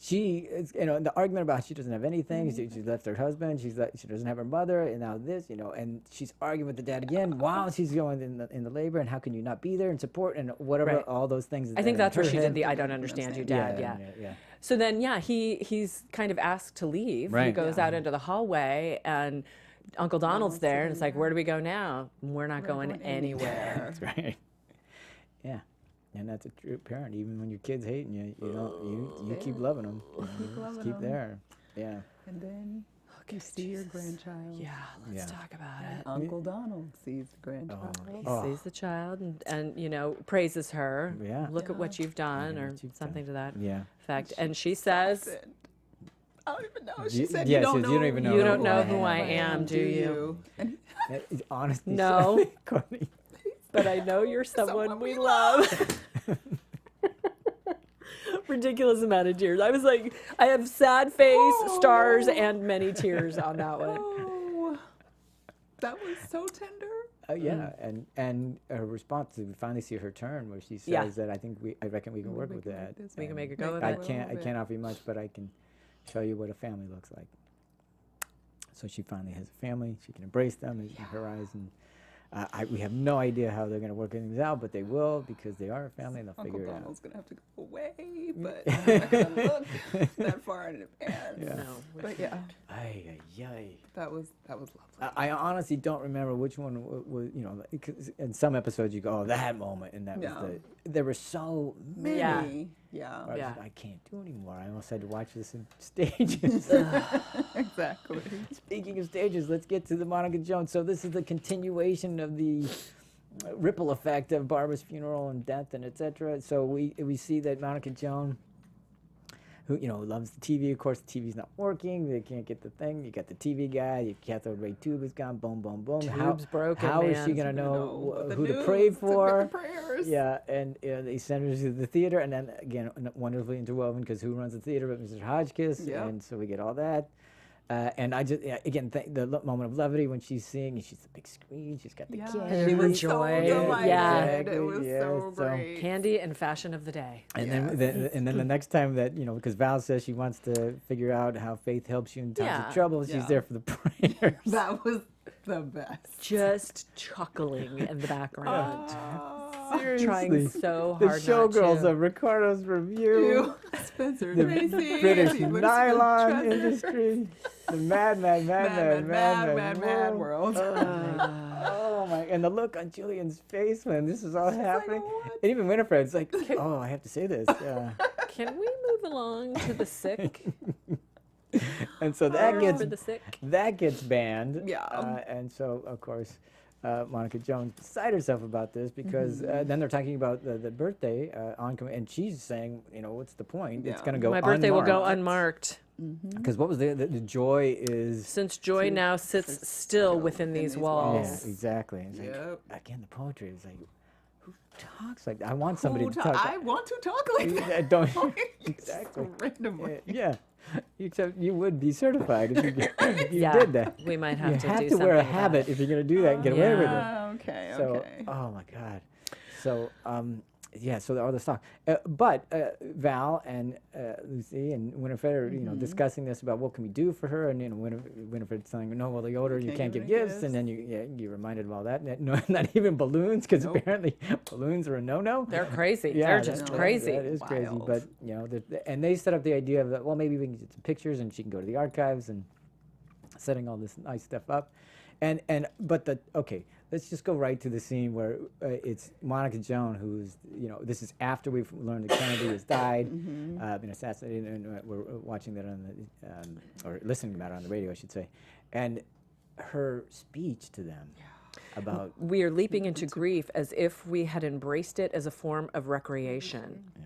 A: she is, the argument about she doesn't have anything. She left her husband. She doesn't have her mother, and now this, and she's arguing with the dad again while she's going in the labor. And how can you not be there and support and whatever
C: Right.
A: all those things?
C: I think
A: that
C: that's where
A: her
C: she
A: head-
C: did the I don't understand you, Dad. Yeah.
A: yeah.
C: So then, he's kind of asked to leave. He
A: Right.
C: goes out into the hallway, and Uncle Donald's there, and it's like, where do we go now? We're not going
D: going
C: anywhere.
A: That's right. Yeah. And that's a true parent. Even when your kid's hating you, you keep loving them. Keep there. Yeah.
D: And then you see your grandchild.
C: Yeah, let's
A: Yeah.
C: talk about it.
D: Uncle Donald sees the grandchild.
C: He sees the child and praises her.
A: Yeah.
C: Look at what you've done, or
A: what you've
C: something to that
A: Yeah.
C: effect. And she says,
D: I don't even know. She
A: You-
D: said,
A: yeah,
D: you don't
A: says,
D: know.
A: "You don't even know
C: "You
A: who
C: don't know
A: I
C: who
A: am."
C: I am, do you?"
D: And
A: Honestly,
C: No.
A: Courtney.
C: But I know you're someone we love. Ridiculous amount of tears. I was like, I have sad face, stars, and many tears on that one.
D: oh, that was so tender.
A: Yeah, and her response to we finally see her turn where she says
C: Yeah.
A: that I reckon we can work with that.
C: We can
A: and
C: make a go of
A: I
C: it.
A: can't offer you much, but I can show you what a family looks like. So she finally has a family. She can embrace them in her eyes, and we have no idea how they're going to work things out, but they will because they are a family and they'll
D: Uncle
A: figure it out.
D: Donald's gonna have to go away, but I'm not gonna look that far in advance.
A: Yeah.
C: No,
D: But yeah,
A: Ay, ay, ay.
D: that was lovely.
A: I honestly don't remember which one was, because in some episodes you go, oh, that moment, and that was
D: Yeah.
A: there were so many.
C: Yeah.
D: Yeah.
A: where I was
C: Yeah.
A: like, I can't do anymore. I almost had to watch this in stages.
D: Exactly.
A: Speaking of stages, let's get to the Monica Joan. So this is the continuation of the ripple effect of Barbara's funeral and death and etc. So we see that Monica Joan, who loves the TV. Of course, the TV's not working. They can't get the thing. You got the TV guy. Your cathode ray tube is gone. Boom, boom, boom.
C: Tube's broken,
A: How is she
C: man.
A: gonna know
D: But the
A: who to
D: news,
A: pray
D: to get
A: for?
D: the prayers.
A: Yeah, and they send her to the theater, and then again, wonderfully interwoven because who runs the theater but Mr. Hodgkiss,
D: Yep.
A: and so we get all that. And I just again the moment of levity when she's singing, she's the big screen, she's got the
D: Yeah,
A: candy.
D: she was
C: Joy.
D: so delighted.
C: Yeah.
D: It was
A: Yeah,
D: so
A: so-
D: great.
C: Candy and fashion of the day.
A: And
D: Yes.
A: then the next time that because Val says she wants to figure out how faith helps you in times
C: Yeah.
A: of trouble, she's
D: Yeah.
A: there for the prayers.
D: That was the best.
C: Just chuckling in the background.
A: Seriously.
C: Trying so
A: The
C: hard
A: showgirls
C: not to.
A: of Ricardo's Review.
D: You, Spencer
A: The
D: Tracy,
A: British
D: Elizabeth
A: nylon
D: Trevor.
A: industry, the mad
D: world.
A: Oh my! And the look on Julian's face when this is all happening,
D: "What?"
A: and even Winifred's like, "Oh, I have to say this." Yeah.
C: Can we move along to the sick?
A: And so that
C: For
A: gets
C: the sick.
A: banned.
D: Yeah.
A: And so of course. Monica Jones beside herself about this because then they're talking about the birthday and she's saying, what's the point? It's
D: Yeah.
A: going to go
C: My birthday will go
A: unmarked.
C: unmarked.
A: Because what was the joy is.
C: Since joy now sits still within these walls.
A: Yeah, exactly. It's
D: Yep.
A: like, again, the poetry is like, who talks like that? I want somebody to talk.
D: I want to talk like that.
A: Yeah, don't
D: It's
A: exactly.
D: randomly.
A: Yeah, except you would be certified if you
C: Yeah,
A: did that.
C: we might have
A: You
C: to
A: have
C: do
A: to wear a
C: something about
A: habit
C: it.
A: if you're going to do that and get away with it.
D: Okay,
A: So,
D: okay.
A: oh my God. So, yeah, so all the stock. But Val and Lucy and Winifred are, discussing this about what can we do for her, and Winifred's saying, no, well, the older you can't give gifts, and then you're reminded of all that. No, not even balloons, because apparently balloons are a no-no.
C: They're crazy.
A: Yeah,
C: They're just crazy.
A: That is crazy.
D: Wild.
A: But and they set up the idea of that. Well, maybe we can get some pictures, and she can go to the archives and setting all this nice stuff up. Okay, let's just go right to the scene where it's Monica Joan, who's, this is after we've learned that Kennedy has died, been assassinated, and we're watching that on the, or listening about it on the radio, I should say, and her speech to them about.
C: We are leaping into grief as if we had embraced it as a form of recreation.
A: Yeah.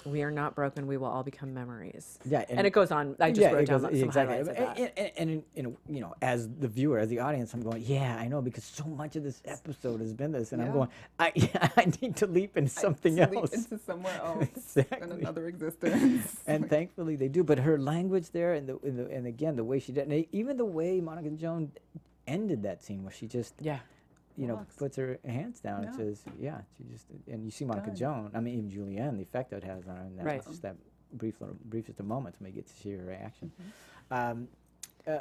C: We are not broken. We will all become memories.
A: Yeah,
C: and it goes on. I just wrote down some
A: exactly.
C: highlights of that.
A: And as the viewer, as the audience, I'm going, yeah, I know, because so much of this episode has been this, and I'm going, I need to leap into something else.
D: Leap into somewhere else.
A: Exactly.
D: In another existence.
A: And thankfully they do. But her language there, and again, the way she did, and even the way Monica Joan ended that scene, where she just
D: Walks.
A: puts her hands down and says, she just, and you see Monica Joan, I mean, even Julianne, the effect that has on her, and that's just that briefest of moments when we get to see her reaction.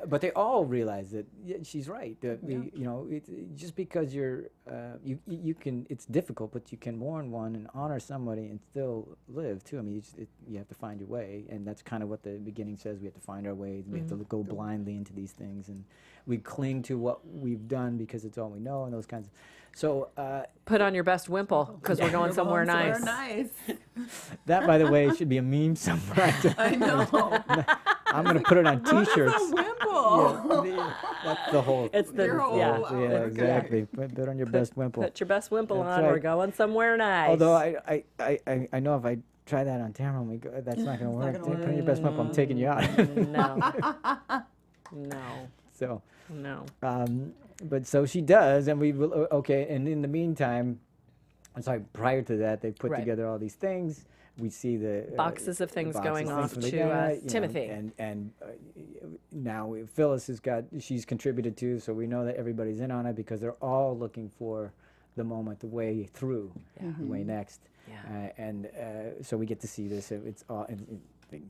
A: But they all realize that she's right. Just because you can, it's difficult, but you can mourn one and honor somebody and still live too. I mean, you have to find your way, and that's kind of what the beginning says. We have to find our ways. We have to go blindly into these things, and we cling to what we've done because it's all we know, and those kinds of. So
C: put on your best wimple, because we're going somewhere nice.
A: That, by the way, should be a meme somewhere.
D: I know.
A: I'm going to put it on T-shirts.
D: What is a wimple?
A: That's the whole.
C: It's the
D: Your whole
A: Yeah,
D: outfit.
A: exactly. Put on your best wimple.
C: Put your best wimple
A: That's
C: on.
A: right.
C: We're going somewhere nice.
A: Although I know if I try that on Tamara, that's not going to work. Put on your best wimple. I'm taking you out.
C: No.
A: So.
C: No.
A: But so she does, and we will. Okay, and in the meantime, I'm sorry. Prior to that, they put together all these things. We see the
C: boxes of things
A: boxes
C: going
A: of
C: off
A: things from the
C: to
A: guy,
C: Timothy.
A: and now Phyllis she's contributed to, so we know that everybody's in on it because they're all looking for the moment, the way through, the way next.
C: Yeah.
A: So we get to see this. It's all.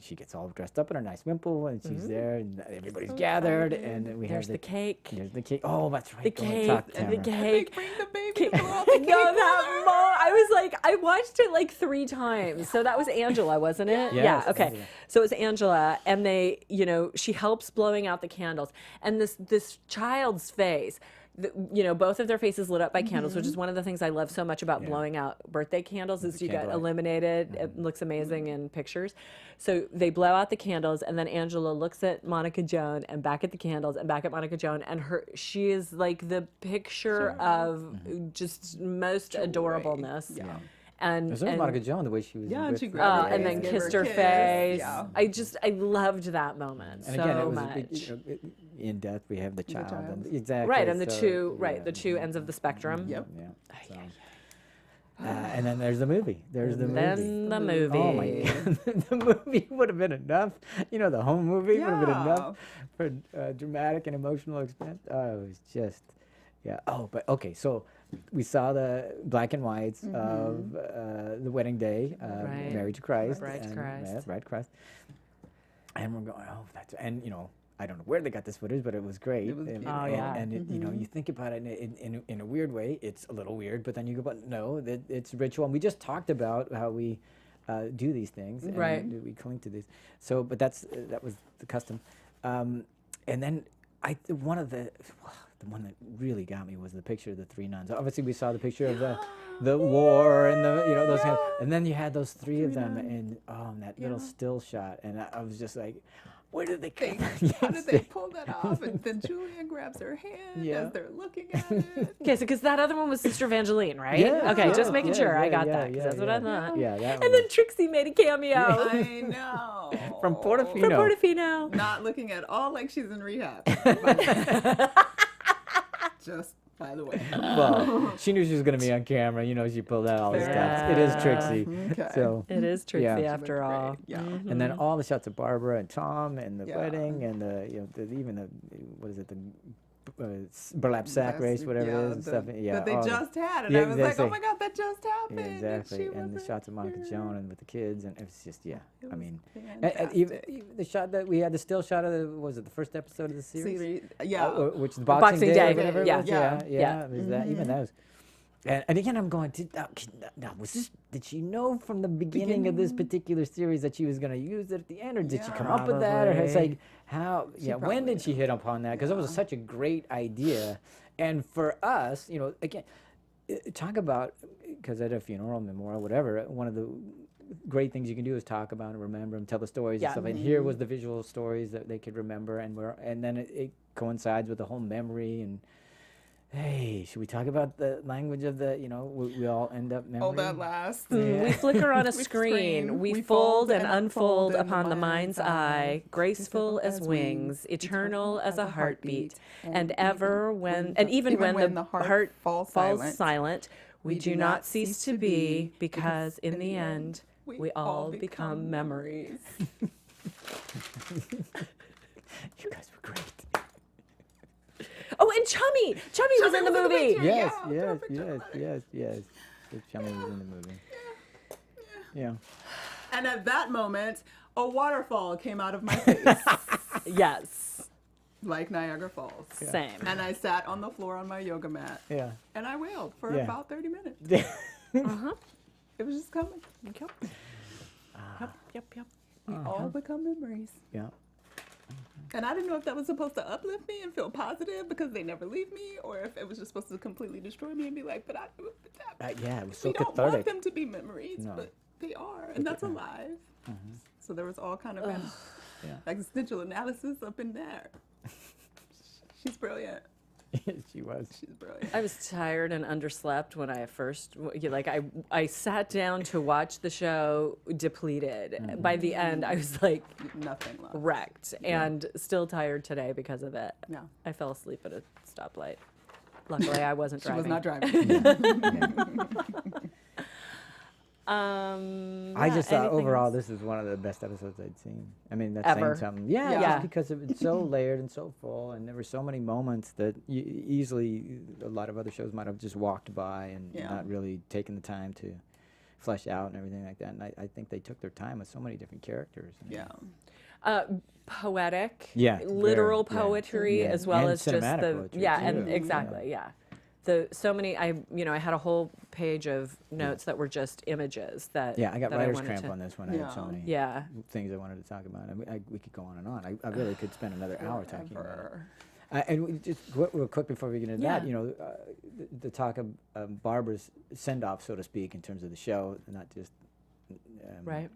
A: She gets all dressed up in her nice wimple, and she's there, and everybody's gathered, and we
C: There's
A: have
C: the cake.
A: There's the cake. Oh, that's right.
C: The
A: Go and
C: cake.
A: talk,
C: The
A: Tamara.
C: cake.
D: Bring the baby.
C: No, that I was like, I watched it like 3 times. So that was Angela, wasn't it?
A: Yes,
C: Yeah. Okay.
A: Angela.
C: So it was Angela, and they, she helps blowing out the candles, and this child's face. Both of their faces lit up by candles, which is one of the things I love so much about blowing out birthday candles is you get
A: candlelight.
C: illuminated. It looks amazing in pictures. So they blow out the candles, and then Angela looks at Monica Joan and back at the candles and back at Monica Joan, and she is like the picture of just most adorableness.
D: Yeah.
C: And
A: There's Monica Joan, the way she was.
D: Yeah,
A: with
D: she
A: the-
D: grabbed
C: and then
D: Gave her
C: kissed
D: a
C: her
D: kiss.
C: face.
D: Yeah.
C: I loved that moment
A: And
C: so
A: again, it was
C: much.
A: a big, in death we have the child.
D: child.
A: And, exactly.
C: Right, and the
A: so,
C: two
A: yeah.
C: the two ends of the spectrum.
D: Yep.
A: Yeah. So. And then there's the movie. There's the movie.
C: Then the movie.
A: Oh my God. The movie would have been enough. The home movie would have been enough for dramatic and emotional expense. Oh, it was just, Oh, but okay. So we saw the black and whites of the wedding day,
C: Right.
A: Married to Christ.
C: Bride to
A: and-
C: Christ.
A: yeah, Bride to Christ. And we're going, and I don't know where they got this footage, but it was great.
D: It was
A: and,
D: beautiful.
C: Oh, yeah.
A: And it, you think about it in a weird way. It's a little weird, but then you go, but no, it's ritual. And we just talked about how we do these things, and
C: Right.
A: we cling to these. So, but that was the custom. And then the one that really got me was the picture of the 3 nuns. Obviously, we saw the picture of the war and those kind of, and then you had those 3 of them, and that little still shot, and I was just like, Where did they come?
D: How did they pull that off? And then Julian grabs her hand as they're looking at it.
C: Okay, so because that other one was Sister Evangelina, right?
A: Yeah,
C: okay,
A: yeah,
C: just making sure I got that, 'cause
A: yeah,
C: that's what I thought.
A: Yeah, that
C: And then Trixie made a cameo
D: I know.
A: from Portofino.
C: from Portofino.
D: Not looking at all like she's in rehab. Just by the way.
A: Well, she knew she was going to be on camera. You know, she pulled out all the
D: Fair
A: stuff. It is Trixie.
D: Okay.
A: So,
C: It is Trixie
A: Yeah.
C: after all.
D: Yeah.
A: and then all the shots of Barbara and Tom and the
D: Yeah.
A: wedding and even the what is it, the burlap sack race, whatever it is, and stuff. Yeah,
D: that they
A: all
D: just had, and
A: yeah,
D: I was like,
A: exactly.
D: oh my God, that just happened.
A: yeah, exactly.
D: And, she
A: And the
D: wasn't
A: shots of Monica
D: here.
A: Joan and with the kids, and it's just
D: It
A: I
D: was
A: mean,
D: fantastic.
A: even the shot that we had, the still shot of was it the first episode of the series?
D: Yeah.
A: Which is
C: Boxing
A: Boxing
C: Day,
A: or whatever it
C: yeah.
A: was.
D: Yeah.
A: Yeah. There's that, even those. And again, I'm going to now. Did she know from the beginning of this particular series that she was going to use it at the end, or did she come up with that, or it's like how? Yeah, when did she hit upon that? Because it was such a great idea, and for us, again, talk about, because at a funeral, memorial, whatever, one of the great things you can do is talk about and remember and tell the stories and stuff. And here was the visual stories that they could remember, and then it coincides with the whole memory and. Hey, should we talk about the language of the, we all end up memory?
D: All that last.
C: We flicker on a
D: We
C: screen. We fold and unfold upon the mind's eye, graceful as wings, eternal as a heartbeat, and even when the heart falls silent, we do not cease to be, because in the end, we all become memories.
A: You guys were great.
C: Oh, and Chummy was in the movie.
A: Yes,
D: Yeah,
A: yes,
D: perfect
A: yes. Good Chummy was in the movie. Yeah.
D: And at that moment, a waterfall came out of my face,
C: Yes,
D: like Niagara Falls.
C: same.
D: And I sat on the floor on my yoga mat,
A: Yeah.
D: and I wailed for
A: Yeah.
D: about 30 minutes.
C: Uh-huh.
D: It was just coming.
C: Yep.
D: We all become memories.
A: Yeah.
D: And I didn't know if that was supposed to uplift me and feel positive because they never leave me, or if it was just supposed to completely destroy me and be like,
A: Yeah, it was so
D: we don't
A: cathartic.
D: want them to be memories,
A: No.
D: but they are, and that's alive. So there was all kind of
A: Yeah.
D: existential analysis up in there. She's brilliant.
A: She was.
D: She's brilliant.
C: I was tired and underslept when I first, I sat down to watch the show depleted. By the end, I was like
D: Nothing left.
C: wrecked and still tired today because of it.
D: Yeah.
C: I fell asleep at a stoplight. Luckily, I wasn't
D: She
C: driving.
D: was not driving.
A: I just thought
C: anything
A: overall
C: else?
A: this is one of the best episodes I'd seen. I mean, that's
C: Ever.
A: saying something. Yeah,
D: Yeah.
A: just because it's so layered and so full, and there were so many moments that easily a lot of other shows might have just walked by and
D: Yeah.
A: not really taken the time to flesh out and everything like that. And I think they took their time with so many different characters. And
D: Yeah.
C: Poetic,
A: Yeah,
C: literal
A: very, yeah.
C: poetry,
A: Yeah.
C: as well
A: And
C: as just
A: cinematic
C: the
A: poetry,
C: and
A: too.
C: exactly, yeah. So many. I had a whole page of notes that were just images that.
A: Yeah, I got
C: that
A: writer's
C: wanted
A: cramp
C: to-
A: on this one. I had so
D: Yeah.
A: many
C: Yeah.
A: things I wanted to talk about. I mean, we could go on and on. I really could spend another hour talking about it.
D: Forever.
A: And we just real quick before we get into that,
C: Yeah.
A: the talk of Barbara's send-off, so to speak, in terms of the show, not just
C: Right.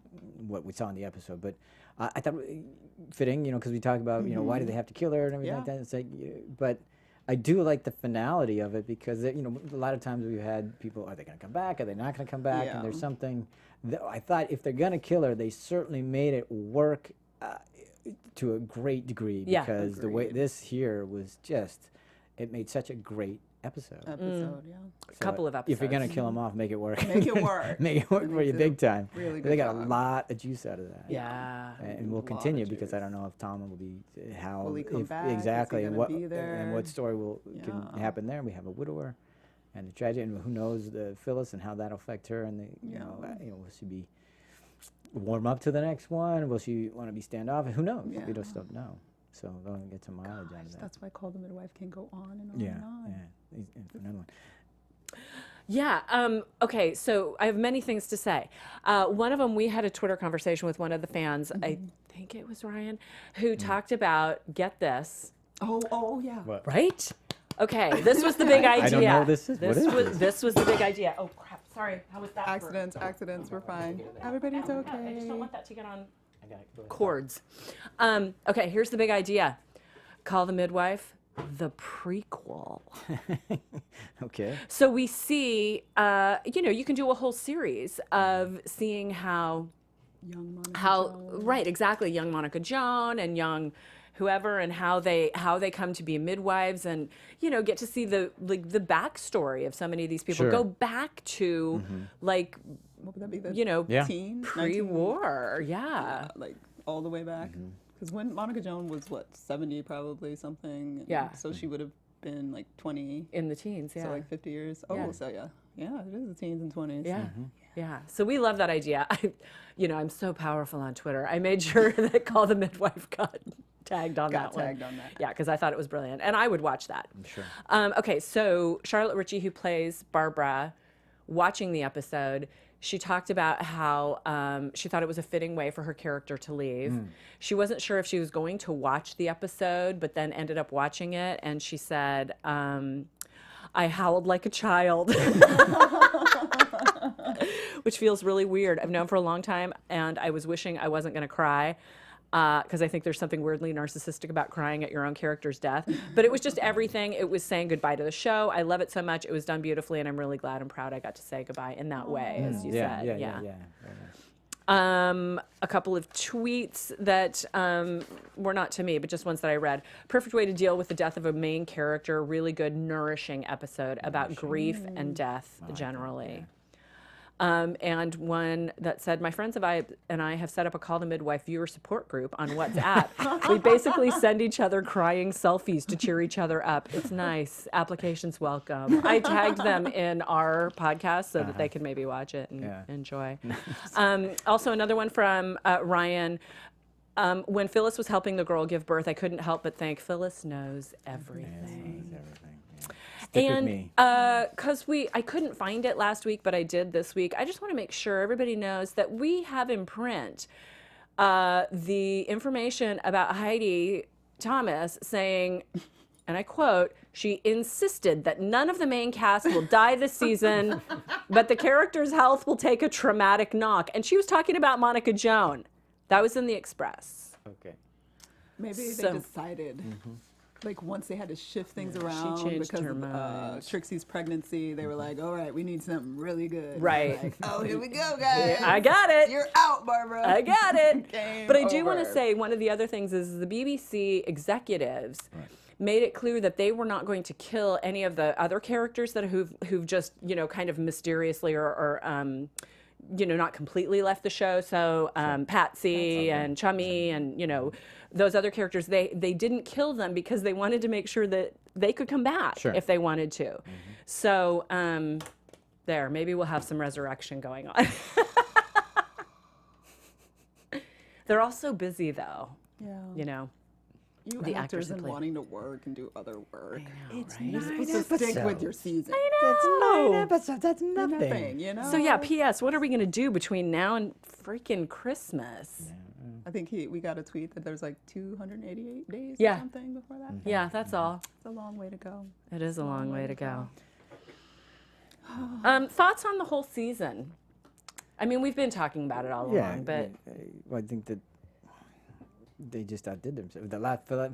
A: what we saw in the episode, but I thought fitting, because we talk about, why did they have to kill her and everything like
D: Yeah.
A: that. It's like, but I do like the finality of it because, a lot of times we've had people, are they going to come back? Are they not going to come back?
D: Yeah.
A: And there's something that I thought if they're going to kill her, they certainly made it work to a great degree
C: Yeah.
A: because the way
D: Agreed.
A: this here was just, it made such a great episode.
D: Episode, yeah.
A: So
C: couple of
A: If you're going to
C: episodes.
A: kill them off, make it work.
D: Make it work.
A: Make it work
D: It
A: for you
D: makes it
A: big time.
D: really
A: They
D: good
A: got a
D: job.
A: lot of juice out of that.
C: Yeah.
A: And we'll
D: Lot of
A: continue because I
D: juice.
A: don't know if Tom will be how
D: Will he come
A: if,
D: back? Is he
A: exactly and
D: gonna
A: what
D: be
A: and what
D: there?
A: story will can
D: Yeah.
A: happen there. We have a widower and the tragedy, and who knows the Phyllis and how that'll affect her, and will she be warm up to the next one? Will she want to be standoff? Who knows? We
D: Yeah.
A: just don't know. So they'll get some mileage out of that.
D: That's why Call The Midwife can go on and on
A: Yeah,
D: and on.
A: yeah. He's another one.
C: Yeah. Okay. So I have many things to say. One of them, we had a Twitter conversation with one of the fans. I think it was Ryan, who talked about, get this,
D: Oh yeah.
A: What?
C: right? Okay. This was the big idea.
A: I don't know what this is. What is this?
C: This was the big idea. Oh crap! Sorry. How was that?
D: Accidents, we're fine. Everybody's
C: I just don't
D: okay.
C: want that to get on chords. Okay, here's the big idea. Call the Midwife, the prequel.
A: Okay.
C: So we see, you can do a whole series of seeing how
D: Young Monica Joan.
C: right, exactly, young Monica Joan and young whoever, and how they come to be midwives, and get to see the backstory of so many of these people.
A: Sure.
C: Go back to like
D: What would that be? The
A: Yeah.
D: teen? 19
C: pre-war,
D: like all the way back. Because when Monica Joan was, 70 probably, something. and
C: Yeah.
D: So she would have been like 20.
C: in the teens. Yeah.
D: So like 50 years. Oh,
C: Yeah.
D: so yeah. Yeah, it is the teens and 20s.
C: Yeah. Yeah. So we love that idea. I'm so powerful on Twitter. I made sure that Call the Midwife got tagged on
D: Got
C: that one.
D: tagged on that.
C: Yeah, because I thought it was brilliant. And I would watch that.
A: Sure.
C: Okay, so Charlotte Ritchie, who plays Barbara, watching the episode, she talked about how she thought it was a fitting way for her character to leave. She wasn't sure if she was going to watch the episode, but then ended up watching it. And she said, I howled like a child. Which feels really weird. I've known for a long time, and I was wishing I wasn't going to cry, because I think there's something weirdly narcissistic about crying at your own character's death. But it was just everything. It was saying goodbye to the show. I love it so much. It was done beautifully, and I'm really glad and proud I got to say goodbye in that way, as you said.
A: Yeah. Very nice.
C: A couple of tweets that were not to me, but just ones that I read. Perfect way to deal with the death of a main character. Really good, nourishing episode about grief and death generally. And one that said, my friends and I have set up a Call the Midwife viewer support group on WhatsApp. We basically send each other crying selfies to cheer each other up. It's nice. Applications welcome. I tagged them in our podcast so that they could maybe watch it and enjoy. Also, another one from Ryan. When Phyllis was helping the girl give birth, I couldn't help but think, Phyllis knows everything.
A: Stick with
C: And
A: me.
C: because I couldn't find it last week, but I did this week. I just want to make sure everybody knows that we have in print the information about Heidi Thomas saying, and I quote, she insisted that none of the main cast will die this season, but the character's health will take a traumatic knock. And she was talking about Monica Joan. That was in the Express.
A: Okay.
D: Maybe
C: So-
D: they decided, like, once they had to shift things around
C: changed
D: because
C: her
D: of
C: mind.
D: Trixie's pregnancy, they were like, all right, we need something really good.
C: Right.
D: Like, oh, here we go, guys.
C: I got it.
D: You're out, Barbara.
C: I got it.
D: Game
C: But I do want to
D: over.
C: say one of the other things is the BBC executives made it clear that they were not going to kill any of the other characters that who've just kind of mysteriously or not completely left the show. So Patsy and Chummy and those other characters, they didn't kill them because they wanted to make sure that they could come back if they wanted to. So there, maybe we'll have some resurrection going on. They're all so busy though.
D: Yeah.
C: The
D: You
C: actors
D: actors
C: that
D: and
C: play-
D: wanting to work and do other work.
A: It's
D: You're
A: nine
D: supposed to stick with
A: episodes.
D: your season.
A: That's
C: know.
A: 9 episodes. That's nothing.
D: Nothing,
C: So yeah, P.S. What are we gonna do between now and freaking Christmas?
D: I think we got a tweet that there's like 288 days
C: Yeah.
D: or something before that.
C: Yeah, that's all.
D: It's a long way to go.
C: It is a long way to go. Thoughts on the whole season? I mean, we've been talking about it all along, but
A: well, I think that they just outdid themselves.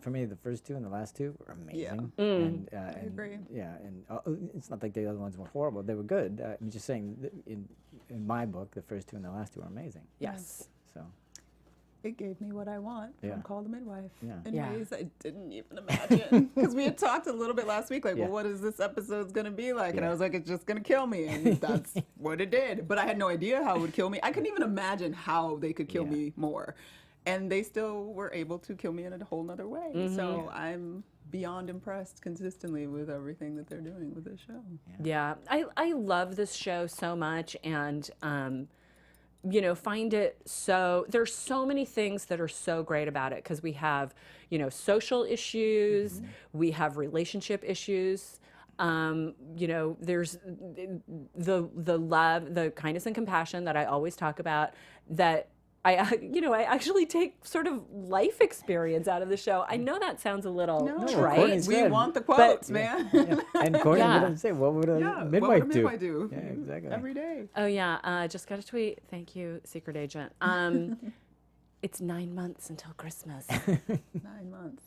A: For me, the first two and the last two were amazing. And,
D: I agree.
A: Yeah, and it's not like the other ones were horrible. They were good. I'm just saying, in my book, the first two and the last two were amazing.
C: yes.
A: So,
D: It gave me what I want
A: Yeah.
D: from Call the Midwife
A: Yeah.
D: in
C: Yeah.
D: ways I didn't even imagine. Because we had talked a little bit last week, like,
A: Yeah.
D: well, what is this episode's going to be like? And
A: Yeah.
D: I was like, it's just going to kill me. And that's what it did. But I had no idea how it would kill me. I couldn't even imagine how they could kill
A: Yeah.
D: me more. And they still were able to kill me in a whole nother way. So I'm beyond impressed consistently with everything that they're doing with this show.
C: Yeah, I love this show so much, and find it so. There's so many things that are so great about it because we have social issues, we have relationship issues. There's the love, the kindness and compassion that I always talk about. That I actually take sort of life experience out of the show. I know that sounds a little trite.
A: Courtney's
D: We
A: good.
D: want the quotes, man.
A: and Courtney
C: Yeah.
A: would say, "What would a
D: Yeah,
A: midwife
D: what would a
A: do?"
D: midwife do?
A: Yeah, exactly.
D: Every day.
C: Oh yeah, just got a tweet. Thank you, secret agent. It's 9 months until Christmas.
D: 9 months.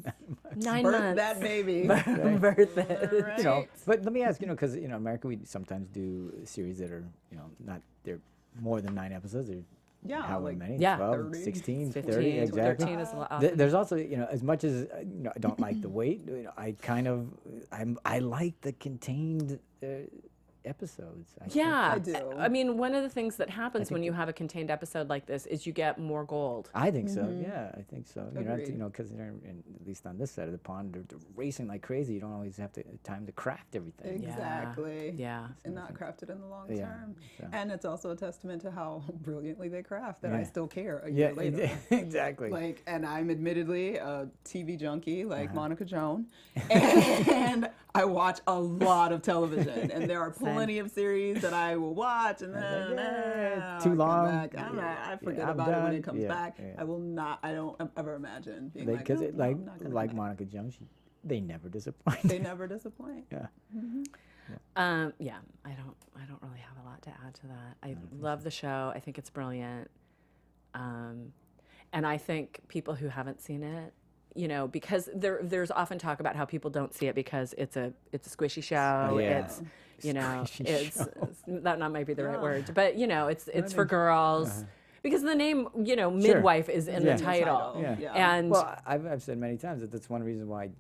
C: 9
D: Birth
C: months.
D: that baby.
C: Birth it.
D: Right.
A: You know, but let me ask, because in America we sometimes do series that are, not they're more than 9 episodes. Or
D: Yeah,
A: however
D: like
A: many,
C: Yeah.
A: 12,
D: 30,
A: 16,
C: 15,
A: 30, exactly.
C: 13 is a lot.
A: There's also, as much as I don't like the weight, I kind of I like the contained episodes. I think
C: Yeah,
D: I do.
C: I mean, one of the things that happens when you have a contained episode like this is you get more gold.
A: I think so. Yeah, I think so.
D: Agreed.
A: Because at least on this side of the pond, they're racing like crazy. You don't always have time to craft everything.
D: Exactly.
C: Yeah.
D: And not crafted in the long
A: Yeah,
D: term.
A: so.
D: And it's also a testament to how brilliantly they craft that I
A: Yeah.
D: still care a
A: Yeah,
D: year later.
A: exactly.
D: Like, and I'm admittedly a TV junkie like
A: Uh-huh.
D: Monica Joan. And I watch a lot of television. And there are plenty of series that I will watch and then
A: yeah,
D: I'll
A: too
D: come
A: long.
D: back.
A: Yeah,
D: I forget
A: I'm
D: about it when
A: done.
D: it comes
A: Yeah,
D: back.
A: yeah.
D: I will not, I don't ever imagine being
A: Because
D: like, no, I'm not gonna
A: like
D: come back.
A: Monica Joan, they never disappoint.
D: They never disappoint.
A: Yeah.
C: Yeah, I don't really have a lot to add to that. I love the show. I think it's brilliant. And I think people who haven't seen it, because there's often talk about how people don't see it because it's a squishy show.
A: Yeah.
C: It's
A: Squishy
C: it's that not might be the right word, but it's for girls because the name midwife is in
A: Yeah.
C: the title.
A: Yeah.
C: And
A: Well, I've said many times that that's one reason why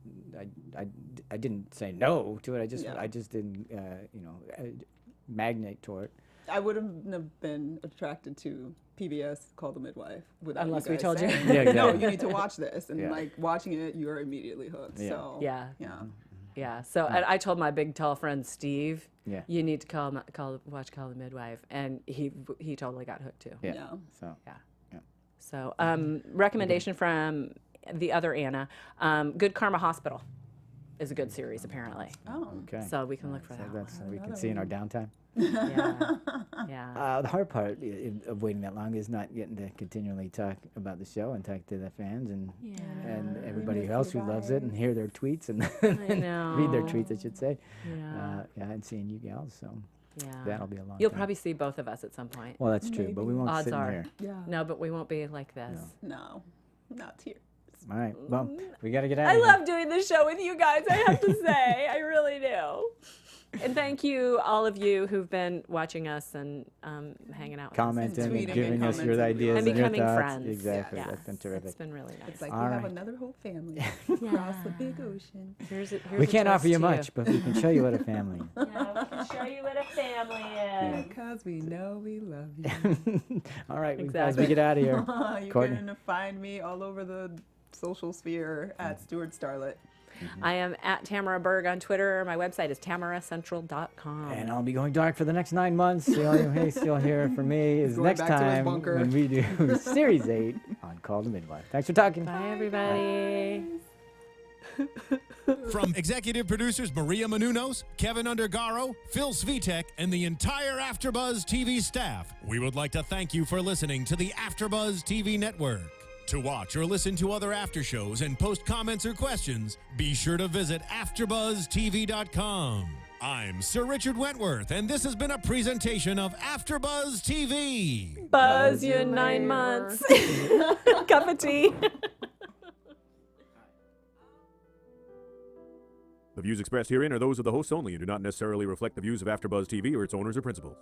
A: I didn't say no to it. I just didn't magnate toward it.
D: I wouldn't have been attracted to PBS Call The Midwife without
C: Unless
D: you
C: we
D: guys
C: told you.
D: saying,
A: Yeah,
D: no,
A: exactly.
D: you need to watch this. And
A: Yeah.
D: like watching it, you're immediately hooked.
A: Yeah.
D: So
C: Yeah.
D: yeah.
C: Yeah. So and I told my big tall friend Steve,
A: Yeah.
C: you need to watch Call the Midwife, and he totally got hooked too.
A: Yeah.
D: Yeah.
A: So
C: So recommendation from the other Anna, Good Karma Hospital is a good series apparently.
D: Oh.
A: okay.
C: So we can look for
A: So
C: that
A: that's
C: one.
A: we can see in our downtime.
C: Yeah. Yeah.
A: The hard part of waiting that long is not getting to continually talk about the show and talk to the fans and everybody
D: miss
A: else
D: you
A: who loves it and hear their tweets and
C: know.
A: read their tweets, I should say.
C: Yeah.
A: And seeing you gals, so
C: Yeah.
A: that'll be a long
C: You'll
A: time.
C: probably see both of us at some point.
A: Well, that's true, but we won't
C: Odds
A: sit in
C: are.
A: here.
D: Yeah.
C: No, but we won't be like this.
D: No. Not tears.
A: All right. Well, we got to get out
C: I
A: of here.
C: love doing this show with you guys, I have to say. I really do. And thank you, all of you who've been watching us and hanging out with
A: Commenting
C: us.
D: tweeting
A: and
D: and
A: giving us your
D: commenting.
A: ideas
C: And
A: your
C: becoming
A: thoughts.
C: friends.
A: Exactly.
C: Yeah.
A: That's been terrific.
C: It's been really nice.
D: It's like
A: All
D: we have
A: right.
D: another whole family across the big ocean.
C: Here's
A: We
C: a
A: can't
C: toast
A: offer you
C: to
A: much, but we can show you what a family.
C: Yeah, we can show you what a family is.
D: Because we know we love you.
A: All right, as
C: Exactly.
A: we get out of here.
D: You
A: Courtney.
D: can find me all over the social sphere at Stuart Starlet.
C: I am at Tamara Berg on Twitter. My website is tamaracentral.com.
A: And I'll be going dark for the next 9 months. The only place you'll hear from me is
D: Going
A: next
D: back to his
A: time
D: bunker.
A: when we do Series 8 on Call The Midwife. Thanks for talking.
C: Bye, everybody.
B: From executive producers Maria Menounos, Kevin Undergaro, Phil Svitek, and the entire AfterBuzz TV staff, we would like to thank you for listening to the AfterBuzz TV network. To watch or listen to other after shows and post comments or questions, be sure to visit AfterBuzzTV.com. I'm Sir Richard Wentworth, and this has been a presentation of AfterBuzz TV.
C: Buzz you in 9 months. Cup of tea.
E: The views expressed herein are those of the hosts only and do not necessarily reflect the views of AfterBuzz TV or its owners or principals.